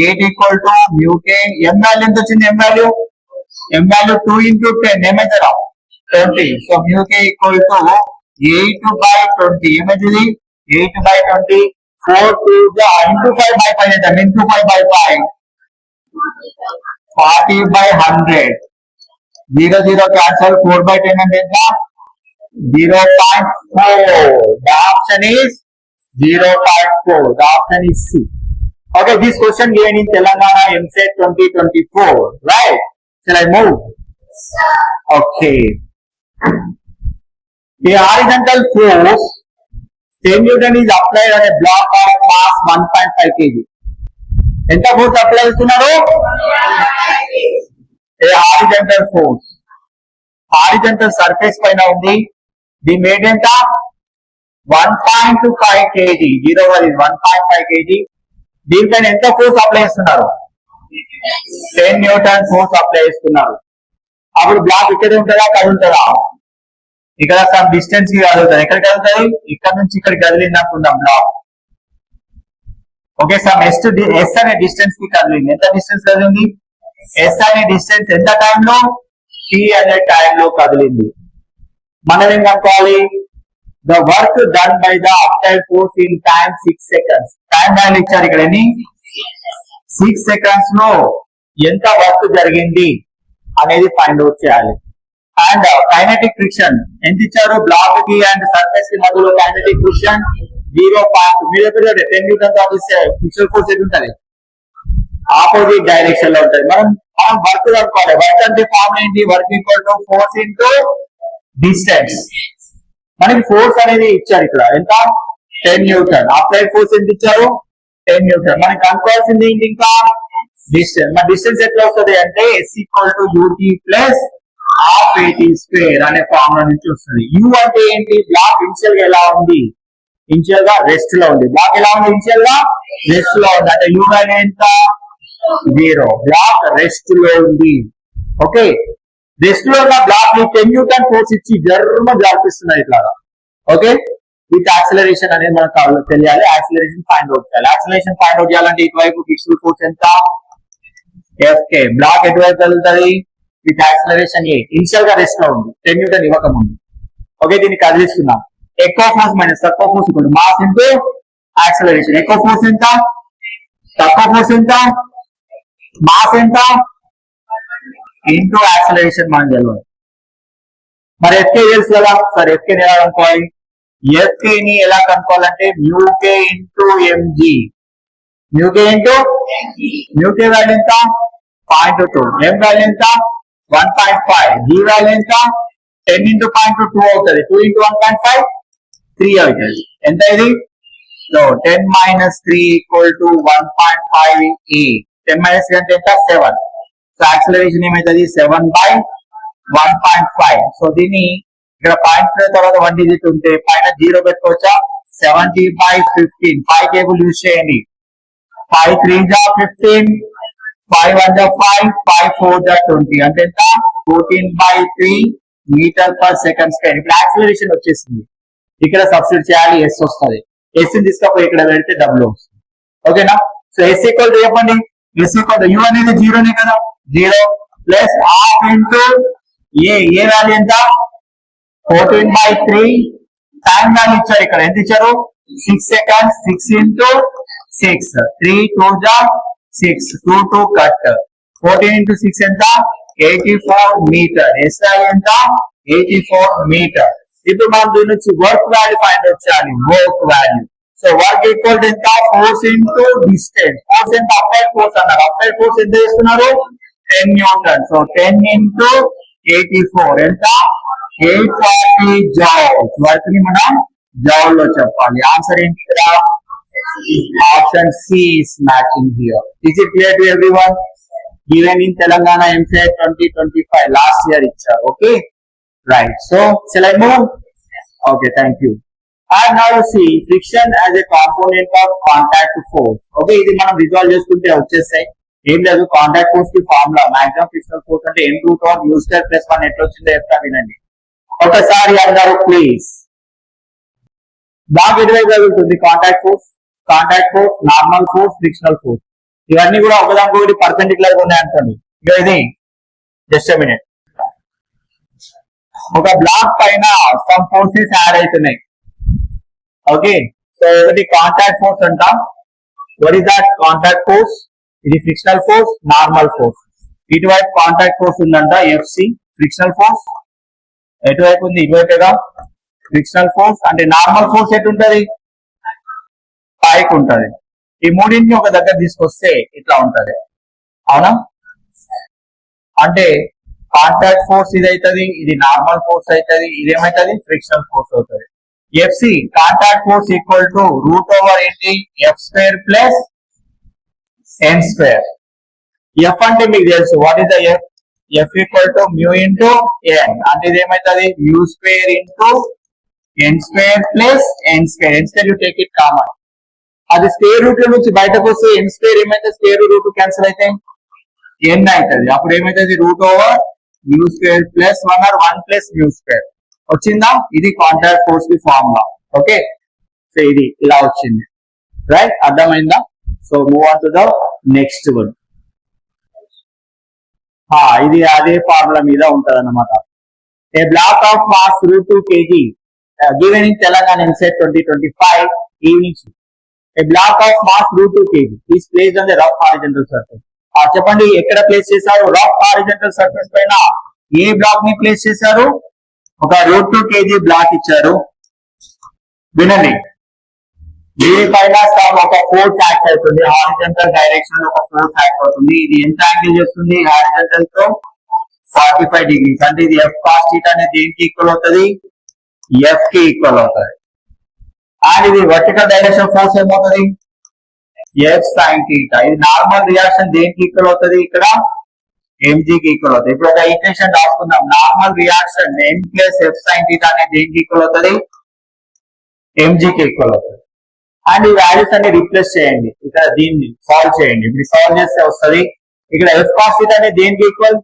8 equal to mu k. m value ఎంత వచ్చింది? m వాల్యూ 2 into 10 ఏమైతే 20. So mu k equal to 8 by 20 ఏమైతుంది 8 by 20. 4 to the into 5 by 5 చేద్దాం. into 5 by 5 40 by 100. 0 0 cancel. 4 by 10 అంటే ఎంత 0.4. The option is 0.4. The option is C. Okay, this question given in Telangana MCET 2024, right? Shall I move? Okay. The horizontal force 10 Newton is applied on a block of mass 1.5 kg. ఎంత ఫోర్స్ అప్లై చేస్తున్నారు? A horizontal force. Horizontal surface పైన ఉంది. దీని వెయిట్ ఎంత 1.5 kg. 0 is 1.5 kg. దీనిపైన ఎంత ఫోర్స్ అప్లై చేస్తున్నారు? 10 న్యూటన్ ఫోర్స్ అప్లై చేస్తున్నారు. అప్పుడు బ్లాక్ ఇక్కడ ఉంటుందా కదులుతుందా? ఇక్కడ సమ్ డిస్టెన్స్ కి కదులుతుంది. ఎక్కడ కదులుతుంది? ఇక్కడ నుంచి ఇక్కడికి కదిలింది అనుకుందాం బ్లాక్. ఓకే, సమ్ ఎస్ అనే డిస్టెన్స్ కి కదిలింది. ఎంత డిస్టెన్స్ కదిలింది? ఎస్ అనే డిస్టెన్స్ ఎంత టైంలో? టీ అనే టైంలో కదిలింది. మనం ఏం కనుక్కోవాలి? The work done by the applied force in time 6 seconds. Time value ఇచ్చారు ఇక్కడ. 6 seconds లో ఎంత వర్క్ జరిగింది అనేది ఫైండ్ అవుట్ చేయాలి. అండ్ కైనెటిక్ ఫ్రిక్షన్ ఎంత ఇచ్చారు? బ్లాక్ కి అండ్ సర్ఫేస్ కి మధ్యలో కైనెటిక్ ఫ్రిక్షన్ 0. మీరు 10 న్యూటన్ తో ఫిక్స్డ్ ఫోర్స్ ఎంత ఉంటుంది? ఆపోజిట్ డైరెక్షన్ లో ఉంటుంది. మనం వర్క్ కనుక్కోవాలి. వర్క్ అంటే ఫార్ములా ఏంటి? Work equal to force into distance. మనకి ఫోర్స్ అనేది ఇచ్చారు ఇక్కడ ఎంత 10 న్యూటన్. అప్లైడ్ ఫోర్స్ ఎంత ఇచ్చారు? 10 న్యూటన్. మనకి కనుక్కోవాల్సింది ఏంటి? ఇంకా డిస్టెన్స్. మన డిస్టెన్స్ ఎట్లా వస్తుంది అంటే S equal to ut plus half AT square అనే ఫార్ములా నుంచి వస్తుంది. U అంటే ఏంటి? బ్లాక్ ఇనిషియల్ గా ఎలా ఉంది? ఇనిషియల్ గా రెస్ట్ లో ఉంది. బ్లాక్ ఎలా ఉంది? ఇనిషియల్ గా రెస్ట్ లో ఉంది. అంటే U వాల్యూ ఎంత 0. బ్లాక్ రెస్ట్ లో ఉంది. ఓకే, రెస్ట్ లో ఉన్న బ్లాక్ ని 10 న్యూటన్ ఫోర్స్ ఇచ్చి జర్మ జారిపిస్తున్నాయి ఇట్లాగా. ఓకే, విత్ యాక్సిలరేషన్ అనేది మనకు తెలియాలి. యాక్సిలరేషన్ ఫైండ్ అవుట్ చేయాలి. యాక్సిలరేషన్ ఫైండ్ అవుట్ చేయాలంటే ఇటువైపు ఫిక్స్డ్ ఫోర్స్ ఎంత Fk. బ్లాక్ ఎటువైపు వెళ్తుంది? With acceleration A. ఇనిషియల్ గా రెస్ట్ లో ఉంది 10 న్యూటన్ ఇవ్వక ముందు. ఓకే, దీన్ని కదిలిస్తున్నాం. ఎక్కువ ఫోర్స్ మైనస్ తక్కువ ఫోర్స్ ఇప్పుడు మాస్ ఇంటూ యాక్సిలరేషన్. ఎక్కువ ఫోర్స్ ఎంత? తక్కువ ఫోర్స్ ఎంత? మాస్ ఎంత? ఇంటూ యాక్సిలరేషన్ మనం తెలియాలి. మరి ఎఫ్కే తెలుసు కదా. సరే, ఎఫ్కే ఎలా కనుక్కోవాలి? ఎఫ్కే ని ఎలా కనుక్కోవాలంటే mu k into mg. Mu k into mu k value ఎంత 0.2. ఎం వాల్యూ ఎంత 1.5. జీ వాల్యూ ఎంత 10 into 0.2 అవుతుంది. 2 into 1.5 3 అవుతుంది. ఎంత ఇది? So 10 minus 3 equal to 1.5 A. 10 minus 3 అంటే ఎంత 7. సో యాక్సిలరేషన్ ఏమైతుంది 7 by 1.5. సో దీన్ని ఇక్కడ పాయింట్ తర్వాత 1 డిజిట్ ఉంటే పైన 0 పెట్టుకోవచ్చా? 70 by 15. 5 టేబుల్ యూజ్ చేయండి. 5 3 जा 15, 5 1 जा 5, 5 4 जा 20 అంటే ఎంత 14 by 3 metre per second square. ఇప్పుడు యాక్సిలరేషన్ వచ్చేసింది. ఇక్కడ సబ్స్టిట్యూట్ చేయాలి. ఎస్ వస్తుంది. ఎస్ ని తీసుకపోయి ఇక్కడ పెడితే డబ్ల్యూ వస్తుంది. ఓకేనా? సో ఎస్ ఈక్వల్ టు చెప్పండి. ఎస్ ఈక్వల్ టు యూ అనేది 0నే కదా. 0 ప్లస్ హాఫ్ ఇంటూ ఏ. ఏ వాల్యూ ఎంత 14 by 3. టైం వాల్యూ ఇచ్చారు ఇక్కడ. ఎంత ఇచ్చారు 6 seconds. 6 into 6. 3 2 जा 6. 2 2 కట్. 14 into 6 ఎంత 84 మీటర్. ఎస్ వాల్యూ ఎంత 84 మీటర్. ఇప్పుడు మనం దీని నుంచి వర్క్ వాల్యూ ఫైండ్ అవుట్ చేయాలి. Work value. So work equal to ఎంత ఫోర్స్ ఇంటూ డిస్టెన్స్. ఫోర్స్ ఎంత అప్లైడ్ ఫోర్స్ అన్నారు. అప్లైడ్ ఫోర్స్ ఎంత చేస్తున్నారు 10 న్యూటన్. సో 10 into 84 ఎంత 840 జౌల్స్. వర్క్ ని మనం జౌల్ లో చెప్పాలి. ఆన్సర్ ఏంటి ఇక్కడ? Option C is matching here. Is it clear to everyone? given in Telangana MCET 2025 last year ఇచ్చారు. Okay, right. So shall I move? Okay, thank you. And now you see friction as a component of contact force. Okay, ఇది మనం రిజాల్వ్ చేసుకుంటే వచ్చేస్తాయి. ఏం లేదు, కాంటాక్ట్ ఫోర్స్ కి ఫార్ములా మాక్సిమం ఫ్రిక్షనల్ ఫోర్స్ అంటే n root of u square plus 1 ఎట్లా వచ్చిందో చెప్తా వినండి. ఒకసారి అందరూ ప్లీజ్. బ్లాక్ ఎటువైపు కదులుతుంది? Contact force, normal force, frictional force, ఇవన్నీ కూడా ఒకదానికొకటి పర్పెండిక్యులర్ గా ఉన్నాయి అనుకోండి. ఇక ఇది జస్ట్ ఎ మినిట్. ఒక బ్లాక్ పైన సమ్ ఫోర్సెస్ యాడ్ అవుతున్నాయి. ఓకే, సో ఒకటి కాంటాక్ట్ ఫోర్స్ అంటాం. What is that contact force? ఇది ఫ్రిక్షనల్ ఫోర్స్, నార్మల్ ఫోర్స్. ఇటువైపు కాంటాక్ట్ ఫోర్స్ ఉందంట ఎఫ్సి, ఫ్రిక్షనల్ ఫోర్స్. ఎటువైపు ఉంది? ఇటువైపుగా ఫ్రిక్షనల్ ఫోర్స్. అంటే నార్మల్ ఫోర్స్ ఎటు ఉంటది? పైకి ఉంటది. ఈ మూడింటిని ఒక దగ్గర తీసుకొస్తే ఇట్లా ఉంటది, అవునా? అంటే కాంటాక్ట్ ఫోర్స్ ఇది అవుతుంది, ఇది నార్మల్ ఫోర్స్ అవుతుంది, ఇదేమవుతుంది? ఫ్రిక్షనల్ ఫోర్స్ అవుతుంది. FC contact force equal to root over ఏంటి? F square plus N square. F అంటే మీకు తెలుసు, what is the F? F equal to mu into N. అంటే ఇది ఏమవుతుంది? Mu square into N square plus N square. N square you take it common. అది స్క్వేర్ రూట్ లో నుంచి బయటకు వస్తే ఎన్ స్క్వేర్ ఏమైతే? స్క్వేర్ రూట్ క్యాన్సిల్ అయితే ఎన్ అవుతుంది. అప్పుడు ఏమైతుంది? Route over mu square plus 1 or 1 plus mu square వచ్చిందా? ఇది కాంటాక్ట్ ఫోర్స్ కి ఫార్ములా. ఓకే, సో ఇది ఇలా వచ్చింది, రైట్? అర్థమైందా? So move on to the next one. ఇది అదే ఫార్ములా మీద ఉంటది అన్నమాట. A block of mass √2 kg given in Telangana MCET 2025 evening. A block of mass √2 kg is placed on the rough horizontal surface. చెప్పండి, ఎక్కడ ప్లేస్ చేశారు? రఫ్ హారిజంటల్ సర్ఫేస్ పైన ఏ బ్లాక్ ని ప్లేస్ చేశారు? ఒక √2 kg బ్లాక్ ఇచ్చారు. వినండి, దీనిపైన ఒక ఫోర్స్ యాక్ట్ అవుతుంది. హారిజంటల్ డైరెక్షన్ లో ఒక ఫోర్స్ యాక్ట్ అవుతుంది. ఇది ఎంత యాంగిల్ చేస్తుంది? హారిజంటల్ తో 45 degrees. అంటే ఇది ఎఫ్ కాస్ థీటా అనేది దేనికి ఈక్వల్ అవుతుంది? ఎఫ్ కి ఈక్వల్ అవుతుంది. అండ్ ఇది వర్టికల్ డైరెక్షన్ ఫోర్స్ ఏమవుతుంది? F sine theta. ఇది నార్మల్ రియాక్షన్ దేనికి ఈక్వల్ అవుతుంది? ఇక్కడ ఎంజీ కి ఈక్వల్ అవుతుంది. ఇప్పుడు ఒక ఈక్వేషన్ రాసుకుందాం. నార్మల్ రియాక్షన్ ఎన్ ప్లస్ ఎఫ్ సైన్ థీటా అనేది దేనికి ఈక్వల్ అవుతుంది? ఎంజీ కి ఈక్వల్ అవుతుంది. అండ్ ఈ వాల్యూస్ అన్ని రీప్లేస్ చేయండి. ఇక్కడ దీన్ని సాల్వ్ చేయండి. ఇప్పుడు సాల్వ్ చేస్తే వస్తుంది. ఇక్కడ ఎఫ్ కాస్ థీటా అనేది దేనికి ఈక్వల్?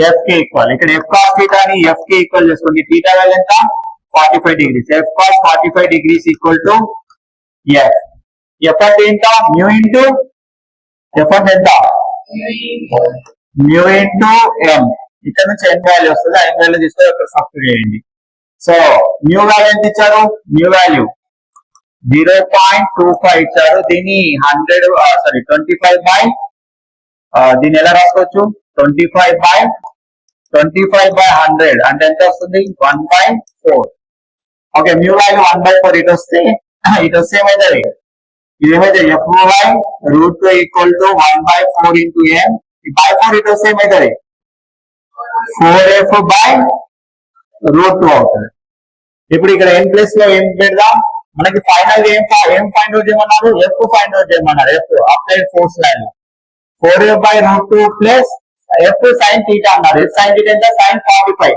ఎఫ్ కి ఈక్వల్. ఇక్కడ ఎఫ్ కాస్ థీటా అని ఎఫ్ కి ఈక్వల్ చేసుకోండి. థీటా వాల్యూ ఎంత? 45 degrees. F cos 45 degrees equal to F. F అంటే ఎంత? మ్యూ ఇంటూ ఎఫ్ అంటే ఎంత? మ్యూ ఇంటూ ఎం. ఇక్కడ నుంచి ఎన్ వాల్యూ వస్తుంది. ఎన్ వాల్యూ తీసుకొని ఇక్కడ సబ్స్టిట్యూట్ చేయండి. సో న్యూ వాల్యూ ఎంత ఇచ్చారు? న్యూ వాల్యూ 0.25 ఇచ్చారు. దీన్ని 25 బై దీన్ని ఎలా రాసుకోవచ్చు? 25 బై 100 అంటే ఎంత వస్తుంది? 1/4. ఓకే, మ్యూ వాల్యూ 1/4 ఇటు వస్తే ఏమైతుంది? ఇది ఏమైతే? F by √2 equal to 1/4 into m. ఈ బై 4 ఇటు వస్తే ఏమైతుంది? 4f బై √2 అవుతుంది. ఇప్పుడు ఇక్కడ ఎన్ ప్లస్ లో ఏం పెడదాం? మనకి ఫైనల్ ఏం ఫైండ్ అవుట్ చేయమన్నారు? ఎఫ్ ఫైండ్ అవుట్ చేయమన్నారు. F applied force line 4f by √2 plus F sine theta అన్నారు. ఎఫ్ సైన్ థీటా ఎంత? సైన్ 45.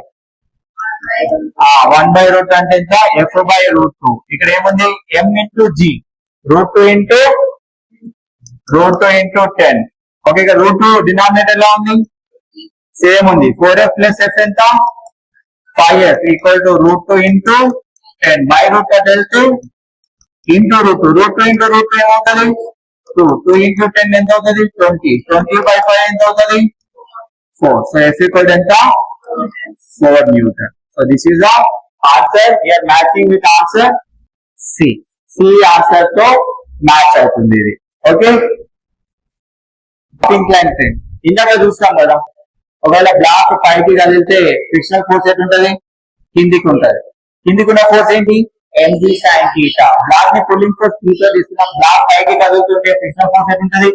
1/√2 అంటే ఎంత? F by √2. ఇక్కడ ఏముంది? ఎం ఇంటూ జీ, √2 ఇంటూ 10. ఓకే, ఇక్కడ √2 డినామినేటర్ ఎలా ఉంది? సేమ్ ఉంది. 4f ప్లస్ ఎఫ్ ఎంత? 5f equal to √2 into 10 by √2 వెళ్తే ఇంటూ √2. √2 ఇంటూ √2 ఏమవుతుంది? 2. 2 ఇంటూ 10 ఎంత అవుతుంది? 20. 20/5 ఎంత అవుతుంది? 4. సో ఎఫ్ ఈక్వల్ ఎంత? 4 newton. So this is the answer. You are matching with answer C. C answer తో మ్యాచ్ అవుతుంది ఇది. ఓకే, ఇందాక చూస్తాం కదా, ఒకవేళ బ్లాక్ పైకి కదిలితే ఫ్రిక్షనల్ ఫోర్స్ ఎట్లా ఉంటది? కిందికి ఉంటది. కిందికి ఉన్న ఫోర్స్ ఏంటి? MG sine theta. బ్లాక్ ని పుల్లింగ్ ఫోర్స్ థీటా తీసుకున్నాం. బ్లాక్ పైకి కదులుతుంటే ఫ్రిక్షనల్ ఫోర్స్ ఎట్లా ఉంటది?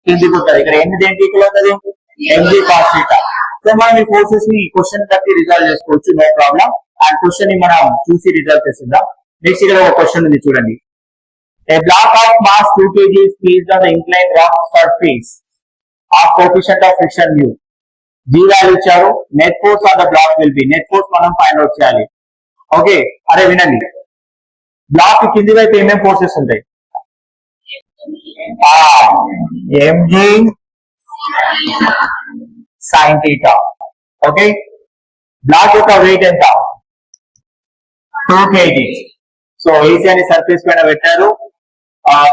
కిందికి ఉంటది. ఇక్కడ ఎన్ని దేనికి ఈక్వల్ అవుతుంది? MG cos theta. సో మనం ఈ ఫోర్సెస్ ని క్వశ్చన్ బట్టి రిజాల్వ్ చేసుకోవచ్చు, నో ప్రాబ్లం. అండ్ క్వశ్చన్ ని మనం చూసి రిజాల్వ్ చేస్తుందాం. నెక్స్ట్ ఇక్కడ ఒక క్వశ్చన్ ఉంది చూడండి. A block of mass 2 kg is placed on the inclined rough surface of coefficient of friction mu. G value ఇచ్చారు. Net force on the block will be, net force మనం ఫైండ్ అవుట్ చేయాలి. ఓకే, అరే వినండి, బ్లాక్ కింది వైపు ఏమేమి ఫోర్సెస్ ఉంటాయి? mg sin theta. Okay, block యొక్క వెయిట్ ఎంత? 2 kg. సో ఈసీ అని సర్ఫేస్ పైన పెట్టారు.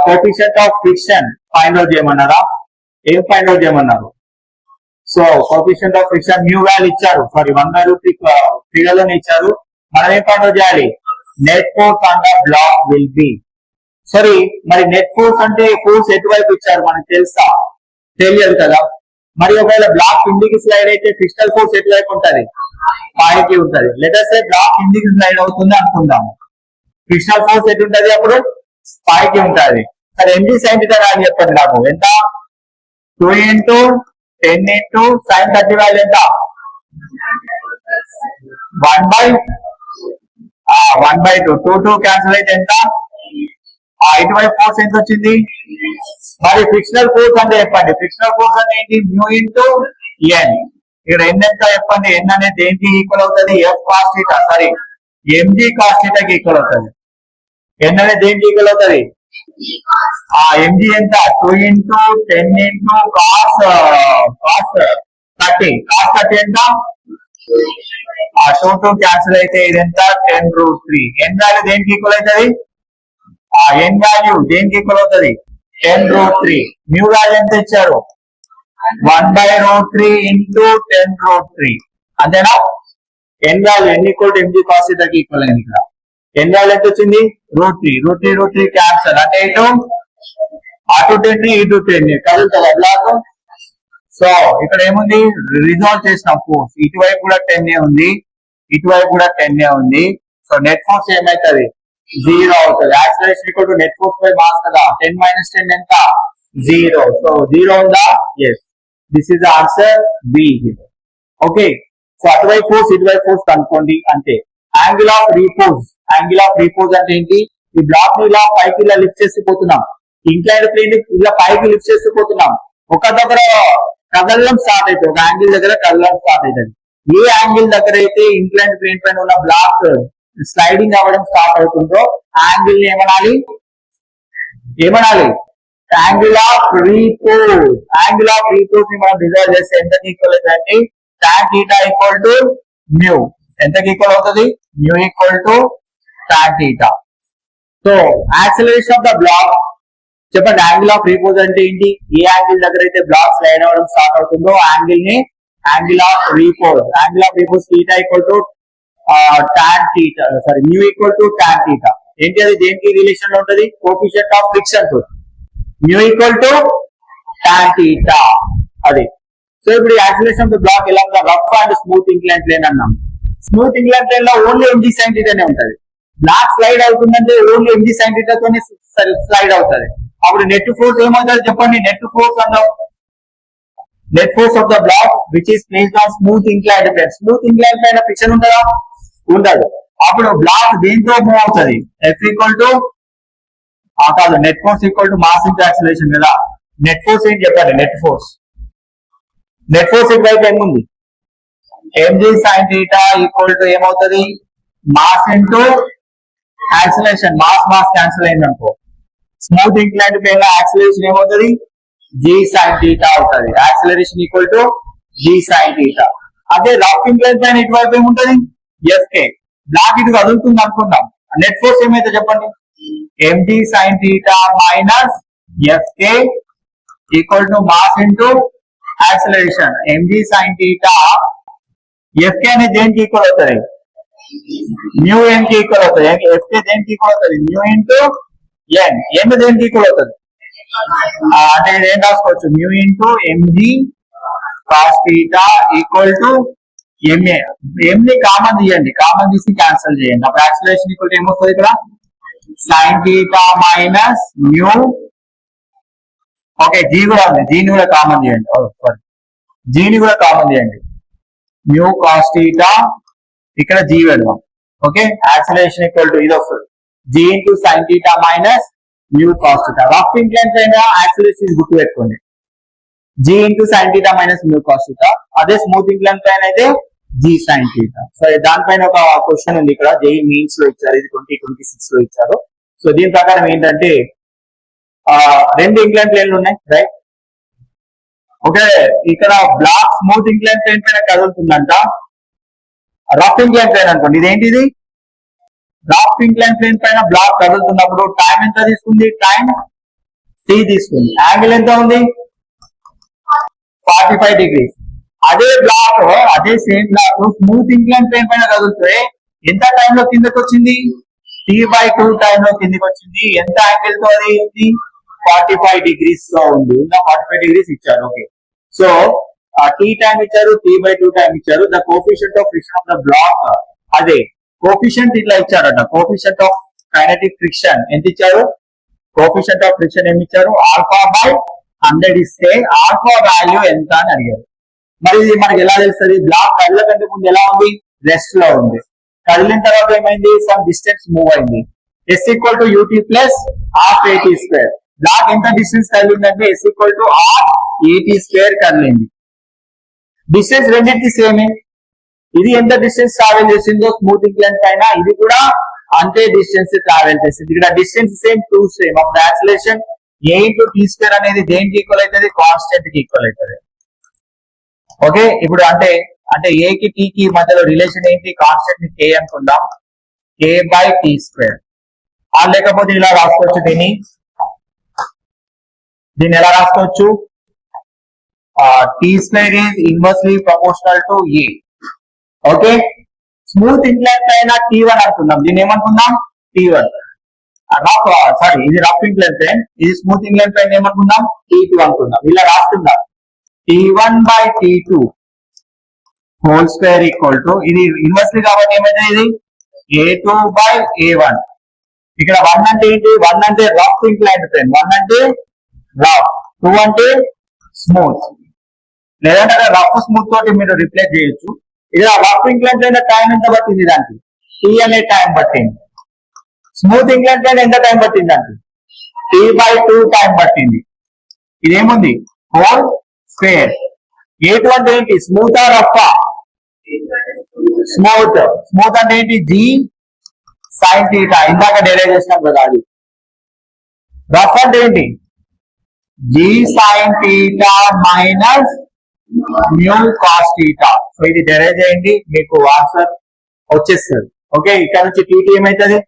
Coefficient of friction find out చేయమన్నారా? ఏం ఫైండ్ అవుట్ చేయమన్నారు? So coefficient of friction mu value ఇచ్చారు, సారీ 1/√3 ఫిగర్ లోనే ఇచ్చారు. మనం ఏం ఫైండ్ అవుట్ చేయాలి? Net force on the block will be. Sorry, మరి నెట్ ఫోర్స్ అంటే ఫోర్స్ ఎటువైపు ఇచ్చారు మనకు తెలుసా? తెలియదు కదా. మరి ఒకవేళ బ్లాక్ కిందికి స్లైడ్ అయితే ఫిక్షనల్ ఫోర్స్ ఎటువైపు ఉంటది? పైకి ఉంటది. లెటర్స్ బ్లాక్ కిందికి స్లైడ్ అవుతుంది అనుకుందాము, ఫిక్షనల్ ఫోర్స్ ఎటు ఉంటది అప్పుడు? పైకి ఉంటది. సరే, ఎంజీ సైన్ థీటా అని చెప్పండి నాకు. ఎంత? 2 into 10 into sin 30 వాల్యూ ఎంత? 1/2. 2 క్యాన్సిల్ అయితే ఎంత? ఇటువైపు ఫోర్స్ ఎంత వచ్చింది? మరి ఫిక్షనల్ ఫోర్స్ అంటే చెప్పండి. ఫిక్షనల్ ఫోర్స్ అంటే ఏంటి? Mu into N. ఇక్కడ ఎన్ ఎంత చెప్పండి? ఎన్ అనేది దేనికి ఈక్వల్ అవుతుంది? F cos theta, sorry mg cos థీటాకి ఈక్వల్ అవుతుంది. ఎన్ అనేది దేనికి ఈక్వల్ అవుతుంది? ఎంజీ ఎంత? 2 into 10 into cos 30. cos 30 ఎంత? 2 క్యాన్సిల్ అయితే ఇది ఎంత? 10√3. ఎన్ వాల్యూ దేనికి ఈక్వల్ అవుతుంది? ఎన్ వాల్యూ దేనికి ఈక్వల్ అవుతుంది? 10√3. న్యూ వాల్యూ ఎంత ఇచ్చారు? 1/√3 into 10√3. అంతేనా? N value N equal to mg cos థీటాకి ఈక్వల్ అయింది. ఇక్కడ ఎన్ వాల్యూ ఎంత వచ్చింది? √3 క్యాన్సల్ అంటే ఇటు అటు 10 ఇటు 10 కదులుతుంది బ్లాక్. సో ఇక్కడ ఏముంది? రిజాల్వ్ చేసిన ఫోర్స్ ఇటువైపు కూడా 10 ఉంది, ఇటువైపు కూడా 10 ఉంది. సో నెట్ ఫోర్స్ ఏమైతుంది? 0 అవుతుంది. Acceleration equal to net force by mass కదా. 10 - 10 ఎంత? 0. సో 0 ఉందా? Yes, this is the answer B. Okay, so అటువైపు ఫోర్స్ ఇటువైపు ఫోర్స్ కనుక్కోండి అంతే. Angle of repose, angle of repose అంటే ఏంటి? ఈ బ్లాక్ ని ఇలా పైకి ఇలా లిఫ్ట్ చేస్తూ పోతున్నాం, ఇంక్లైన్డ్ ప్లేన్ ఇలా పైకి లిఫ్ట్ చేస్తూ పోతున్నాం. ఒక దగ్గర కదలడం స్టార్ట్ అవుతుంది, ఒక యాంగిల్ దగ్గర కదలడం స్టార్ట్ అవుతుంది. ఏ యాంగిల్ దగ్గర అయితే ఇంక్లైన్డ్ ప్లేన్ పైన ఉన్న బ్లాక్ స్లైడింగ్ అవ్వడం స్టార్ట్ అవుతుందో యాంగిల్ ని ఏమనాలి? Angle of repose. Angle of repose ని మనం డిజైన్ చేస్తే ఎంతకి ఈక్వల్ అవుతుంది? tan theta equal to mu. ఎంతకి ఈక్వల్ అవుతుంది? Mu equal to tan theta. So acceleration of the block చెప్పండి. యాంగిల్ ఆఫ్ రీపోజ్ అంటే ఏంటి? ఏ యాంగిల్ దగ్గర అయితే బ్లాక్ స్లైడ్ అవ్వడం స్టార్ట్ అవుతుందో యాంగిల్ ని angle of repose. Angle of repose theta equal to tan theta, sorry mu equal to tan theta. ఏంటి అది? దేనికి రిలేషన్ లో ఉంటుంది? కోఎఫిషియంట్ ఆఫ్ ఫ్రిక్షన్ తో. Mu equal to tan theta అది. సో ఇప్పుడు యాక్సిలరేషన్ ఆఫ్ ద బ్లాక్ ఎలా ఉందా? Rough and smooth incline plane అన్నాం. స్మూత్ ఇంక్లైన్ ప్లేన్ లో ఓన్లీ ఎంజీ సైన్ థీటానే ఉంటది. బ్లాక్ స్లైడ్ అవుతుందంటే ఓన్లీ ఎంజీ సైన్ థీటాతోనే స్లైడ్ అవుతుంది. అప్పుడు నెట్ ఫోర్స్ ఏమవుతుంది చెప్పండి? Net force of the block which is placed on smooth inclined plane. Smooth incline పైన ఫ్రిక్షన్ ఉంటుందా? ఉండదు. అప్పుడు బ్లాక్ దేంతో మూవ్ అవుతుంది? ఎఫ్ ఈక్వల్ టు కాదు, net force equal to mass into acceleration కదా. నెట్ ఫోర్స్ ఏంటి చెప్పండి? నెట్ ఫోర్స్ ఇటువైపు ఏముంది? Mg sine theta equal to ఏమవుతుంది? Mass into acceleration. Mass cancel అయింది అనుకో. స్మూత్ ఇంక్లైన్డ్ ప్లేన్ యాక్సిలరేషన్ ఏమవుతుంది? జీ సైన్ థీటా అవుతుంది. Acceleration equal to g sine theta. అదే రఫ్ ఇంక్లైన్ ప్లేన్ ఇటువైపు ఏముంటది? ఎఫ్కే. బ్లాక్ ఇటు కదులుతుంది అనుకుందాం. నెట్ ఫోర్స్ ఏమైతే చెప్పండి? MG sine theta minus FK equal to mass into acceleration. MG sine theta FK అనేది దేనికి ఈక్వల్ అవుతుంది? న్యూ ఎన్ కి ఈక్వల్ అవుతుంది. ఎఫ్కే దేనికి ఈక్వల్ అవుతుంది? Nu into N. ఎన్ దేనికి ఈక్వల్ అవుతుంది? అంటే ఇది ఏం రాసుకోవచ్చు? Mu into mg cos theta equal to ma. M ని కామన్ తీయండి, కామన్ తీసి క్యాన్సిల్ చేయండి. అప్పుడు యాక్సిలరేషన్ ఈక్వల్ ఏమవుతుంది? ఇక్కడ sine theta minus mu. Okay, g కూడా ఉంది, జీని కూడా కామన్ చేయండి. సారీ, జీని కూడా కామన్ చేయండి. న్యూ కాస్ థీటా ఇక్కడ జీ పెడదాం. ఓకే, యాక్సిలరేషన్ ఈక్వల్ టు ఇది వస్తుంది g into sine theta minus mu cos theta. Rough incline పైన యాక్సిలరేషన్ గుర్తు పెట్టుకోండి, g into sine theta minus mu cos theta. అదే స్మూత్ ఇంక్లైన్ పైన అయితే g సైన్ థీటా. సో దానిపైన ఒక క్వశ్చన్ ఉంది ఇక్కడ, జేఈ మీన్స్ లో ఇచ్చారు, ఇది 2026 లో ఇచ్చారు. సో దీని ప్రకారం ఏంటంటే రెండు ఇంక్లైన్ ప్లేన్లు ఉన్నాయి, రైట్? ఓకే, ఇక్కడ బ్లాక్ స్మూత్ ఇంక్లైన్ ప్లేన్ పైన కదులుతుందంట, రఫ్ ఇంక్లైన్ ప్లేన్ అనుకోండి, ఇదేంటిది రఫ్ ఇంక్లైన్ ప్లేన్ పైన బ్లాక్ కదులుతున్నప్పుడు టైం ఎంత తీసుకుంది, టైం t తీసుకుంది, యాంగిల్ ఎంత ఉంది 45 డిగ్రీస్. అదే బ్లాక్, అదే same block smooth incline plane పైన కదులుతే ఎంత టైంలో కిందకి వచ్చింది, t/2 టైంలో కిందకి వచ్చింది. ఎంత యాంగిల్ తో అది 45 డిగ్రీస్ లో ఉంది, 45 డిగ్రీస్ ఇచ్చారు. ఓకే, సో t టైం ఇచ్చారు, t/2 టైం ఇచ్చారు. The coefficient of friction of the block, అదే కోఎఫిషియంట్ ఇట్లా ఇచ్చారట, కోఎఫిషియంట్ ఆఫ్ కైనెటిక్ ఫ్రిక్షన్ ఎంత ఇచ్చారు, కోఎఫిషియంట్ ఆఫ్ ఫ్రిక్షన్ ఏమి ఇచ్చారు, α/100 ఇస్తే ఆల్ఫా వాల్యూ ఎంత అని అడిగారు. మరి ఇది మనకి ఎలా తెలుస్తుంది, బ్లాక్ కదిల కంటే ముందు ఎలా ఉంది, రెస్ట్ లో ఉంది, కదిలిన తర్వాత ఏమైంది, సమ్ డిస్టెన్స్ మూవ్ అయింది. s = ut plus ½ at². Block ఎంత డిస్టెన్స్ కదిలిందంటే s = ½ at² కదిలింది. డిస్టెన్స్ రెండింటికి సేమే, ఇది ఎంత డిస్టెన్స్ ట్రావెల్ చేసిందో స్మూత్ ఇంక్లైన్ పైన, ఇది కూడా అంతే డిస్టెన్స్ ట్రావెల్ చేసింది. ఇక్కడ డిస్టెన్స్ సేమ్, టూ సేమ్. అప్పుడు యాక్సిలరేషన్ a × t² అనేది దేనికి ఈక్వల్ అవుతుంది, కాన్స్టెంట్ కి ఈక్వల్ అవుతుంది. ఓకే, ఇప్పుడు అంటే a కి t కి మధ్యలో రిలేషన్ ఏంటి, కాన్స్టెంట్ ని k అనుకుందాం, k/t². లేకపోతే ఇలా రాసుకోవచ్చు, దీన్ని ఎలా రాసుకోవచ్చు, t² is inversely proportional to a. Okay, smooth incline పైన t1 అనుకుందాం, దీన్ని ఏమనుకుందాం, t1. సారీ, ఇది రఫ్ ఇంక్లైన్ పైన, ఇది స్మూత్ ఇంక్లైన్ పైన ఏమనుకుందాం, t2 అనుకుందాం. ఇలా రాసుకుందాం, t1/t2 whole square equal to, ఇది ఇన్వర్స్లీ కాబట్టి ఏమైతే ఇది a2/a1. ఇక్కడ 1 అంటే ఏంటి, 1 అంటే రఫ్ ఇంక్లైన్ ప్లేన్, 1 అంటే రఫ్, 2 అంటే స్మూత్. లేదంటే రఫ్ స్మూత్ తోటి మీరు రిప్లేస్ చేయొచ్చు. ఇక్కడ రఫ్ ఇంక్లైన్ ప్లేన్ టైం ఎంత పట్టింది, దానికి t అనే టైం పట్టింది. స్మూత్ ఇంక్లైన్ ప్లేన్ ఎంత టైం పట్టింది, దానికి t/2 టైం పట్టింది. ఇదేముంది, హోల్ స్క్వేర్. a2 అంటే ఏంటి, స్మూత్ ఆ రఫ్, స్మూత్. స్మూత్ అంటే ఏంటి, g sin θ, ఇందాక డెరైవ్ చేసినాం కదా అది. రఫ్ అంటే ఏంటి, g sin θ minus mu cos θ. So ఇది డెరైవ్ చేయండి, మీకు ఆన్సర్ వచ్చేస్తుంది. ఓకే, ఇక్కడ నుంచి t ఏమైతుంది,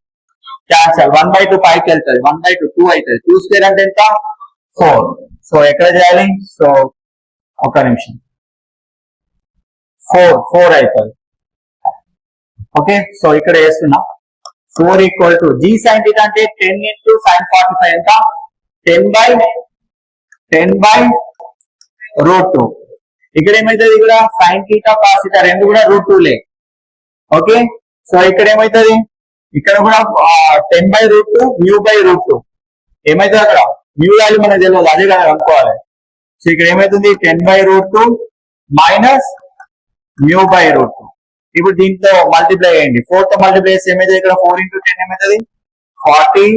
క్యాన్సల్, 1/2 పైకి వెళ్తుంది, 1/2 2 అవుతుంది, 2² అంటే ఎంత 4. సో ఎక్కడ చేయాలి, సో ఒక నిమిషం, 4 అవుతుంది. ఓకే, సో ఇక్కడ వేస్తున్నా, 4 = g sin θ అంటే 10 × sin 45 ఎంత, 10/√2. ఇక్కడ ఏమైతుంది, ఇక్కడ sin θ cos θ రెండు కూడా √2లే. ఓకే, సో ఇక్కడ ఏమైతుంది, ఇక్కడ కూడా 10/√2 μ/√2 ఏమైతుంది, అక్కడ మ్యూ వాల్యూ మనకు తెలియదు, అదే కదా అనుకోవాలి. సో ఇక్కడ ఏమైతుంది, 10/√2 మైనస్ μ/√2. ఇప్పుడు దీంతో మల్టిప్లై చేయండి, 4 తో మల్టిప్లై చేస్తే ఏమైతుంది, ఇక్కడ 4 × 10 ఏమైతుంది, 40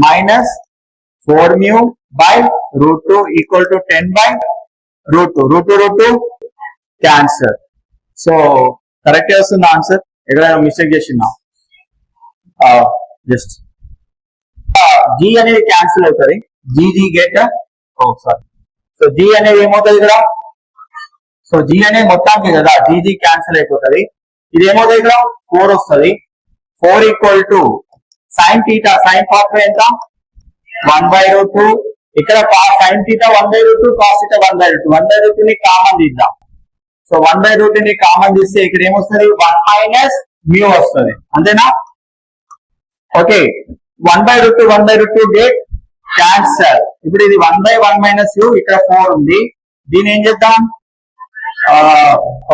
మైనస్ 4μ/√2 = 10/√2. క్యాన్సర్. సో కరెక్ట్ వస్తుంది ఆన్సర్, ఎక్కడైనా మిస్టేక్ చేసినా జస్ట్ g అనేది క్యాన్సిల్ అవుతుంది, g get sorry. So g అనేది ఏమవుతుంది ఇక్కడ, సో g అనేది మొత్తానికి కదా, g క్యాన్సిల్ అయిపోతుంది. ఇది ఏమవుతుంది, ఇక్కడ 4 వస్తుంది. 4 = sin θ, sin 45 ఎంత 1/√2. ఇక్కడ sin θ 1/√2, cos θ 1/√2. 1/√2 ని కామన్ తీద్దాం. సో 1/√2 ని కామన్ తీస్తే ఇక్కడ ఏమొస్తుంది, 1 మైనస్ మ్యూ వస్తుంది, అంతేనా. Okay, 1/√2 get cancel. ఇప్పుడు ఇది 1/1 మైనస్ u, ఇక్కడ 4 ఉంది. దీని ఏం చేద్దాం,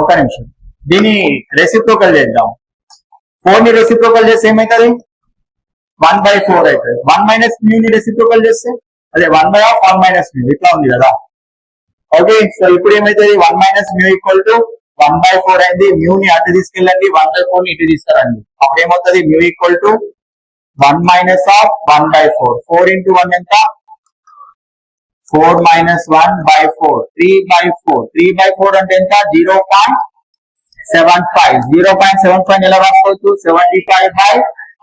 ఒక నిమిషం, దీన్ని రెసిప్రోకల్ చేద్దాం. 4 ని రెసిప్రోకల్ చేస్తే ఏమవుతుంది, 1/4 అవుతుంది. 1 మైనస్ మ్యూ ని రెసిప్రోకల్ చేస్తే అదే 1/1 మైనస్ మ్యూ, ఇట్లా ఉంది కదా. ఓకే, సో ఇప్పుడు ఏమైతుంది, 1 మైనస్ మ్యూ = 1/4 అయింది. మ్యూ ని అటు తీసుకెళ్ళండి, 1/4 ని ఇటు తీసుకురండి. అప్పుడు ఏమవుతుంది, mu = 1 minus of 1 by 4. 4 into 1 ఎంత? 4 minus 1 by 4. 3 by 4. 3 by 4 అంటే ఎంత? 0.75. 0.75 ఎలా రాసుకోవచ్చు? 75 by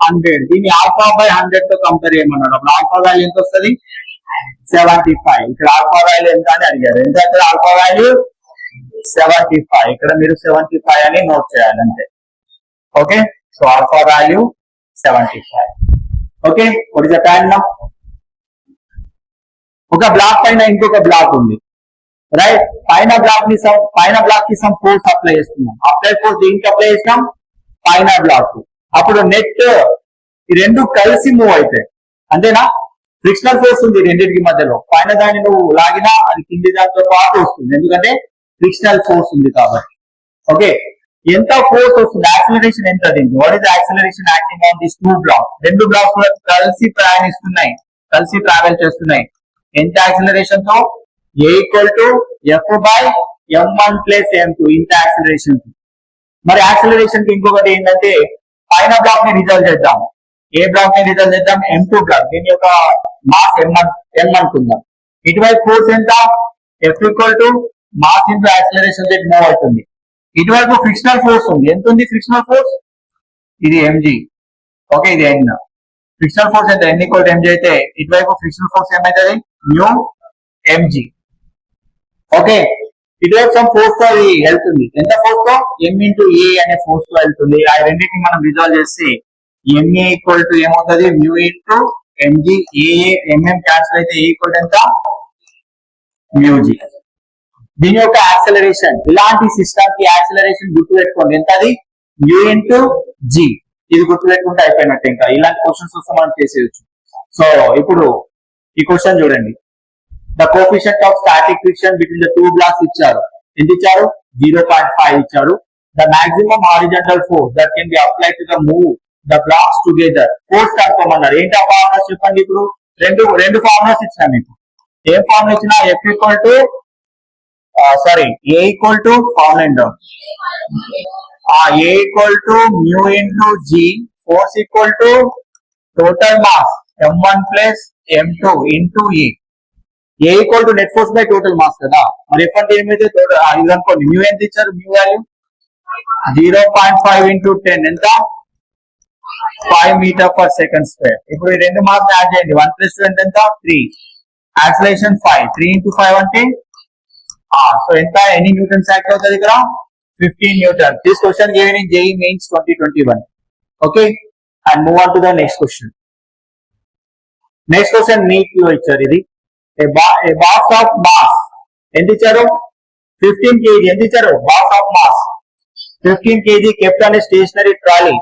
100. దీన్ని ఆల్ఫా బై 100 తో కంపేర్ చేయమన్నాడు. అప్పుడు ఆల్ఫా వాల్యూ ఎంత వస్తుంది? 75. ఇక్కడ ఆల్ఫా వాల్యూ ఎంత అని అడిగారు. ఎంత అంటే ఆల్ఫా వాల్యూ 75. ఇక్కడ మీరు 75 అని నోట్ చేయాలి అంతే. Okay, so alpha value 75. Okay, what is the time now? ఒక బ్లాక్ పైన ఇంకొక బ్లాక్ ఉంది, రైట్? పైన బ్లాక్ కి సమ్ ఫోర్స్ అప్లై చేస్తున్నాం. అప్లై ఫోర్స్ దీనికి అప్లై చేసినాం, పైన బ్లాక్. అప్పుడు నెట్ ఈ రెండు కలిసి మూవ్ అవుతాయి, అంతేనా? ఫ్రిక్షనల్ ఫోర్స్ ఉంది రెండింటికి మధ్యలో. పైన దాన్ని నువ్వు లాగినా అది కింది దాంతో పాటు వస్తుంది, ఎందుకంటే ఫ్రిక్షనల్ ఫోర్స్ ఉంది కాబట్టి. ఓకే, ఎంత ఫోర్స్ వస్తుంది? యాక్సిలరేషన్ ఎంత దీనికి? What is acceleration acting on this two blocks? రెండు బ్లాక్స్ కలిసి ప్రయాణిస్తున్నాయి, కలిసి ట్రావెల్ చేస్తున్నాయి. ఎంత యాక్సిలరేషన్ తో? A equal to F by M1 plus M2 ఇంత యాక్సిలరేషన్. మరి యాక్సిలరేషన్ కి ఇంకొకటి ఏంటంటే పైన బ్లాక్ ని రిజల్వ్ చేద్దాం. ఏ బ్లాక్ ని రిజల్వ్ చేద్దాం? M2 black. దీని యొక్క మాస్ M అనుకుందాం. ఇటువైపు ఫోర్స్ ఎంత? F equal to mass into acceleration rate move అవుతుంది. ఇటువైపు ఫ్రిక్షనల్ ఫోర్స్ ఉంది. ఎంత ఉంది ఫ్రిక్షనల్ ఫోర్స్? ఇది mg. ఓకే, ఇది n. ఫ్రిక్షనల్ ఫోర్స్ ఎంత? n ఈక్వల్ టు mg అయితే ఇటువైపు ఫ్రిక్షనల్ ఫోర్స్ ఏమైతుంది? New mg. ఓకే, ఇటువైపు సమ్ ఫోర్స్ తో అది వెళ్తుంది. ఎంత ఫోర్స్ తో? m ఇంటూ a అనే ఫోర్స్ తో వెళ్తుంది. ఆ రెండింటిని మనం రిజాల్వ్ చేస్తే ma ఈక్వల్ టు ఏమవుతుంది? Mu into mg. mm cancel అయితే a ఈక్వల్ ఎంత? మ్యూg. దీని యొక్క యాక్సిలరేషన్, ఇలాంటి సిస్టమ్ కి యాక్సిలరేషన్ గుర్తు పెట్టుకోండి. ఎంత? అది మ్యూ ఇంటూ g. ఇది గుర్తు పెట్టుకుంటే అయిపోయినట్టు. ఇంకా ఇలాంటి క్వశ్చన్స్ వస్తే మనం చేసేయచ్చు. సో ఇప్పుడు ఈ క్వశ్చన్ చూడండి. The coefficient of static friction between the two blocks ఇచ్చారు. ఎంత ఇచ్చారు? 0.5 ఇచ్చారు. The maximum horizontal force that can be applied to the move the blocks together. Force కనుక్కోమన్నారు. ఏంటి ఆ ఫార్ములాస్ చెప్పండి. ఇప్పుడు రెండు ఫార్ములాస్ ఇచ్చినా మీకు. ఏం ఫార్ములా ఇచ్చినా? F equal to A equal to formula A equal to mu into g. Force equal to total mass M1 plus M2 into A. A equal to net force by total mass కదా. మరి F అంటే ఏమైతే? ఇది అనుకోండి. మ్యూ ఎంత ఇచ్చారు? మ్యూ వాల్యూ 0.5 ఇంటూ 10 ఎంత? 5 మీటర్ పర్ సెకండ్ స్క్వేర్. ఇప్పుడు ఈ రెండు మాస్ యాడ్ చేయండి. 1 ప్లస్ 2 ఎంత? 3. యాక్సిలరేషన్ 5. 3 ఇంటూ 5 అంటే సో ఎంత? ఎన్ని న్యూటన్స్ యాక్ట్ అవుతుంది ఇక్కడ? 15 newton. This question given in JEE Mains 2021. Okay, and move on to the next question. Next question NEET లో ఇచ్చారు. ఇది a box of mass ఎంత ఇచ్చారు? 15 kg. ఎంత ఇచ్చారు? Box of mass 15 kg kept on a stationary trolley.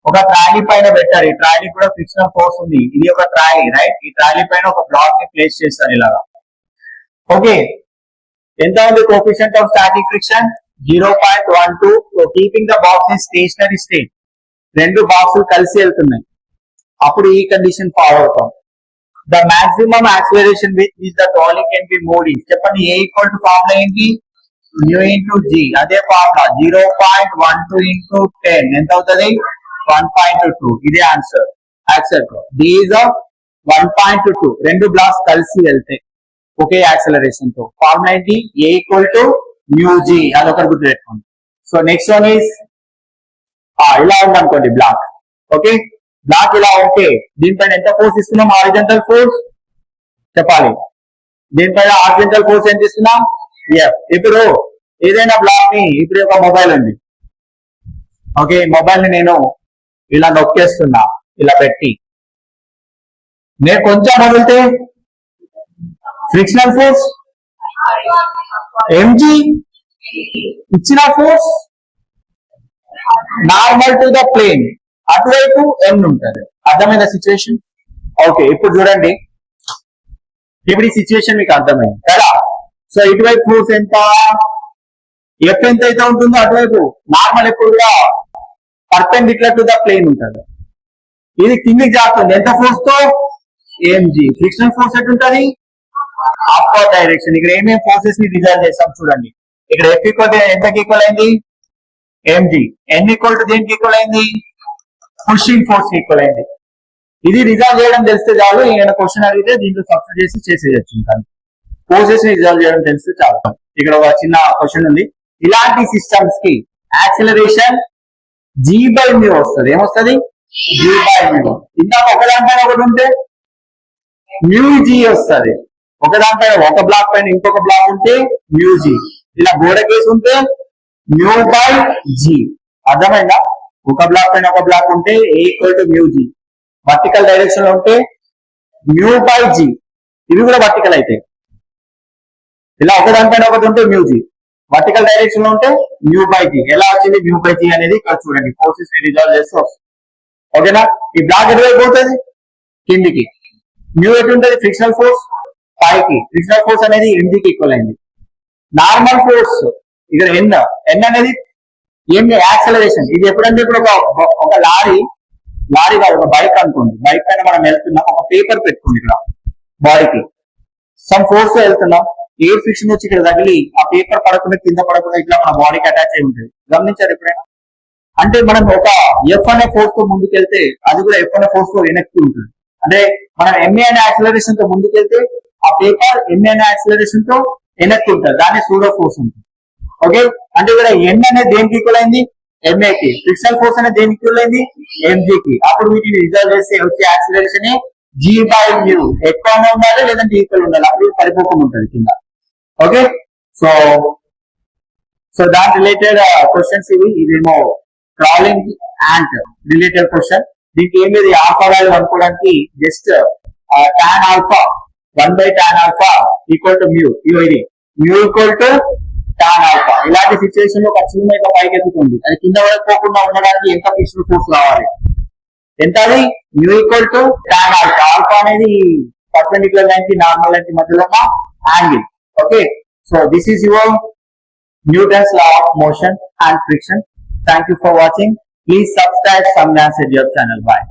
ఒక ట్రాలీ పైన పెట్టారు. ఈ ట్రాలీ కూడా ఫ్రిక్షనల్ ఫోర్స్ ఉంది. ఇది ఒక ట్రాలీ, రైట్? ఈ ట్రాలీ పైన ఒక బ్లాక్ ని ప్లేస్ చేస్తారు ఇలాగా. ఓకే, ఎంత ఉంది coefficient of static friction? 0.12. So keeping the box in stationary state. రెండు బాక్సులు కలిసి వెళ్తున్నాయి. అప్పుడు ఈ కండిషన్ ఫాలో అవుతాం. The maximum acceleration with which the trolley can be moved in. చెప్పండి. A ఈక్వల్ టు ఫార్ములా ఏంటి? Mu into g. అదే ఫార్ములా 0.12 ఇంటూ 10 ఎంత అవుతుంది? 1.2. ఇదే ఆన్సర్. యాక్సెప్ట్. D is 1.2. రెండు బ్లాక్స్ కలిసి వెళ్తాయి ఒకే యాక్సిలరేషన్ తో. ఫార్ములా ఏంటి? A equal to mu g. అదొకటి గుర్తు పెట్టుకోండి. సో నెక్స్ట్ వన్ ఈస్ ఇలా ఉందనుకోండి బ్లాక్. ఓకే, బ్లాక్ ఇలా ఉంటే దీనిపైన ఎంత ఫోర్స్ ఇస్తున్నాం? హారిజాంటల్ ఫోర్స్ చెప్పాలి. దీనిపైన హారిజాంటల్ ఫోర్స్ ఎంత ఇస్తున్నాం? F. ఇప్పుడు ఏదైనా బ్లాక్ ని, ఇప్పుడు ఒక మొబైల్ ఉంది. ఓకే, మొబైల్ ని నేను ఇలా నొక్కేస్తున్నా, ఇలా పెట్టి నేను కొంచెం వదిలితే ఫ్రిక్షనల్ ఫోర్స్ mg ఇచ్చిన force normal to the plane, అటువైపు m ఉంటుంది. అర్థమైన సిచ్యువేషన్? ఓకే, ఇప్పుడు చూడండి. ఇప్పుడు ఈ సిచ్యువేషన్ మీకు అర్థమైంది కదా. సో ఇటువైపు ఫోర్స్ ఎంత? F ఎంత అయితే ఉంటుందో అటువైపు నార్మల్ ఎప్పుడు కూడా పర్పెండిక్యులర్ టు ద ప్లేన్ ఉంటుంది. ఇది కిందికి జారుతుంది. ఎంత ఫోర్స్ తో? mg. ఫ్రిక్షనల్ ఫోర్స్ ఎట్లుంటది? Upward direction. ఇక్కడ ఏమేమి ఫోర్సెస్ ని రిజల్వ్ చేస్తాం చూడండి. ఇక్కడ F ఈక్వల్ ఎంతకి ఈక్వల్ అయింది? mg. n ఈక్వల్ టు దేనికి ఈక్వల్ అయింది? పుషింగ్ ఫోర్స్ ఈక్వల్ అయింది. ఇది రిజాల్వ్ చేయడం తెలిస్తే చాలు. ఏమైనా క్వశ్చన్ అడిగితే దీంట్లో సబ్స్టిట్యూట్ చేసి చేసేయచ్చు. కానీ ఫోర్సెస్ ని రిజాల్వ్ చేయడం తెలిస్తే చాలు. ఇక్కడ ఒక చిన్న క్వశ్చన్ ఉంది. ఇలాంటి సిస్టమ్స్ కి యాక్సిలరేషన్ g/μ వస్తుంది. ఏమొస్తుంది? g/μ. ఇందాక ఒకదానిపైన ఒకటి ఉంటే μg వస్తుంది. ఒకదానిపైన ఒక బ్లాక్ పైన ఇంకొక బ్లాక్ ఉంటే μg. ఇలా గోడ కేసు ఉంటే μ/g. అర్థమైందా? ఒక బ్లాక్ పైన ఒక బ్లాక్ ఉంటే a = μg. వర్టికల్ డైరెక్షన్ లో ఉంటే μ/g. ఇవి కూడా వర్టికల్ అయితే ఇలా ఒకదానిపైన ఒకటి ఉంటే μg. వర్టికల్ డైరెక్షన్ లో ఉంటే μ/g. ఎలా వచ్చింది μ/g అనేది ఇక్కడ చూడండి. ఫోర్సెస్ ని రిజాల్వ్ చేస్తే వస్తుంది. ఓకేనా? ఈ బ్లాక్ ఎటువైపు పోతుంది? కిందికి. మ్యూ ఎటు ఉంటుంది? ఫ్రిక్షనల్ ఫోర్స్ పైకి. ఫ్రిక్షనల్ ఫోర్స్ అనేది mg కి ఈక్వల్ అయింది. నార్మల్ ఫోర్స్ ఇక్కడ n అనేది ఏంటి? యాక్సలరేషన్. ఇది ఎప్పుడంటే ఇప్పుడు ఒక లారీ కాదు, ఒక బైక్ అనుకోండి. బైక్ పైన మనం వెళ్తున్నాం. ఒక పేపర్ పెట్టుకోండి ఇక్కడ బాడీకి. సమ్ ఫోర్స్ వెళ్తున్నాం. ఎయిర్ ఫ్రిక్షన్ వచ్చి ఇక్కడ తగిలి ఆ పేపర్ పడకుండా కింద పడకుండా ఇట్లా మన బాడీకి అటాచ్ అయి ఉంటుంది. గమనించారు ఎప్పుడైనా? అంటే మనం ఒక ఎఫ్ అనే ఫోర్స్ తో ముందుకెళ్తే అది కూడా ఎఫ్ అనే ఫోర్స్ తో వెనక్కి ఉంటుంది. అంటే మనం ఎంఏ అనే యాక్సిలరేషన్ తో ముందుకెళ్తే ఆ పేపర్ ఎంఏ అనే యాక్సిలరేషన్ తో వెనక్కి ఉంటుంది. దాన్ని సూడో ఫోర్స్ ఉంటుంది. ఓకే, అంటే ఇక్కడ ఎన్ అనేది దేనికి ఈక్వల్ అయింది? ఎంఏకి. ఫ్రిక్షనల్ ఫోర్స్ అనేది దేనికి ఈక్వల్ అయింది? ఎంజీకి. అప్పుడు వీటిని రిజల్ట్ చేస్తే వచ్చే యాక్సిలరేషన్ g/μ. ఎక్కువనే ఉండాలి లేదంటే ఈక్వల్ ఉండాలి. అప్పుడు పరిపూర్ణం ఉంటుంది కింద. ఓకే, సో దాని రిలేటెడ్ క్వశ్చన్స్ ఇదేమో క్రాలింగ్ యాంట్ రిలేటెడ్ క్వశ్చన్. దీనికి ఏం లేదు, ఆల్ఫా వాల్యూ అనుకోవడానికి just tan alpha 1/tan alpha equal to μ. ఇది μ = tan ఆల్ఫా. ఇలాంటి సిచ్యువేషన్ లో ఖచ్చితంగా ఇట్లా పైకి ఎక్కుతుంది. అది కింద వరకు పోకుండా ఉండడానికి ఎంత ఫ్రిక్షనల్ ఫోర్స్ కావాలి? ఎంత? అది μ = tan ఆల్ఫా. ఆల్ఫా అనేది పర్పెండిక్యులర్ లైన్ కి నార్మల్ లైన్ కి మధ్యలో ఉన్న angle. Okay, so this is your Newton's law of motion and friction. Thank you for watching. Please subscribe Samyans Edup channel. Bye.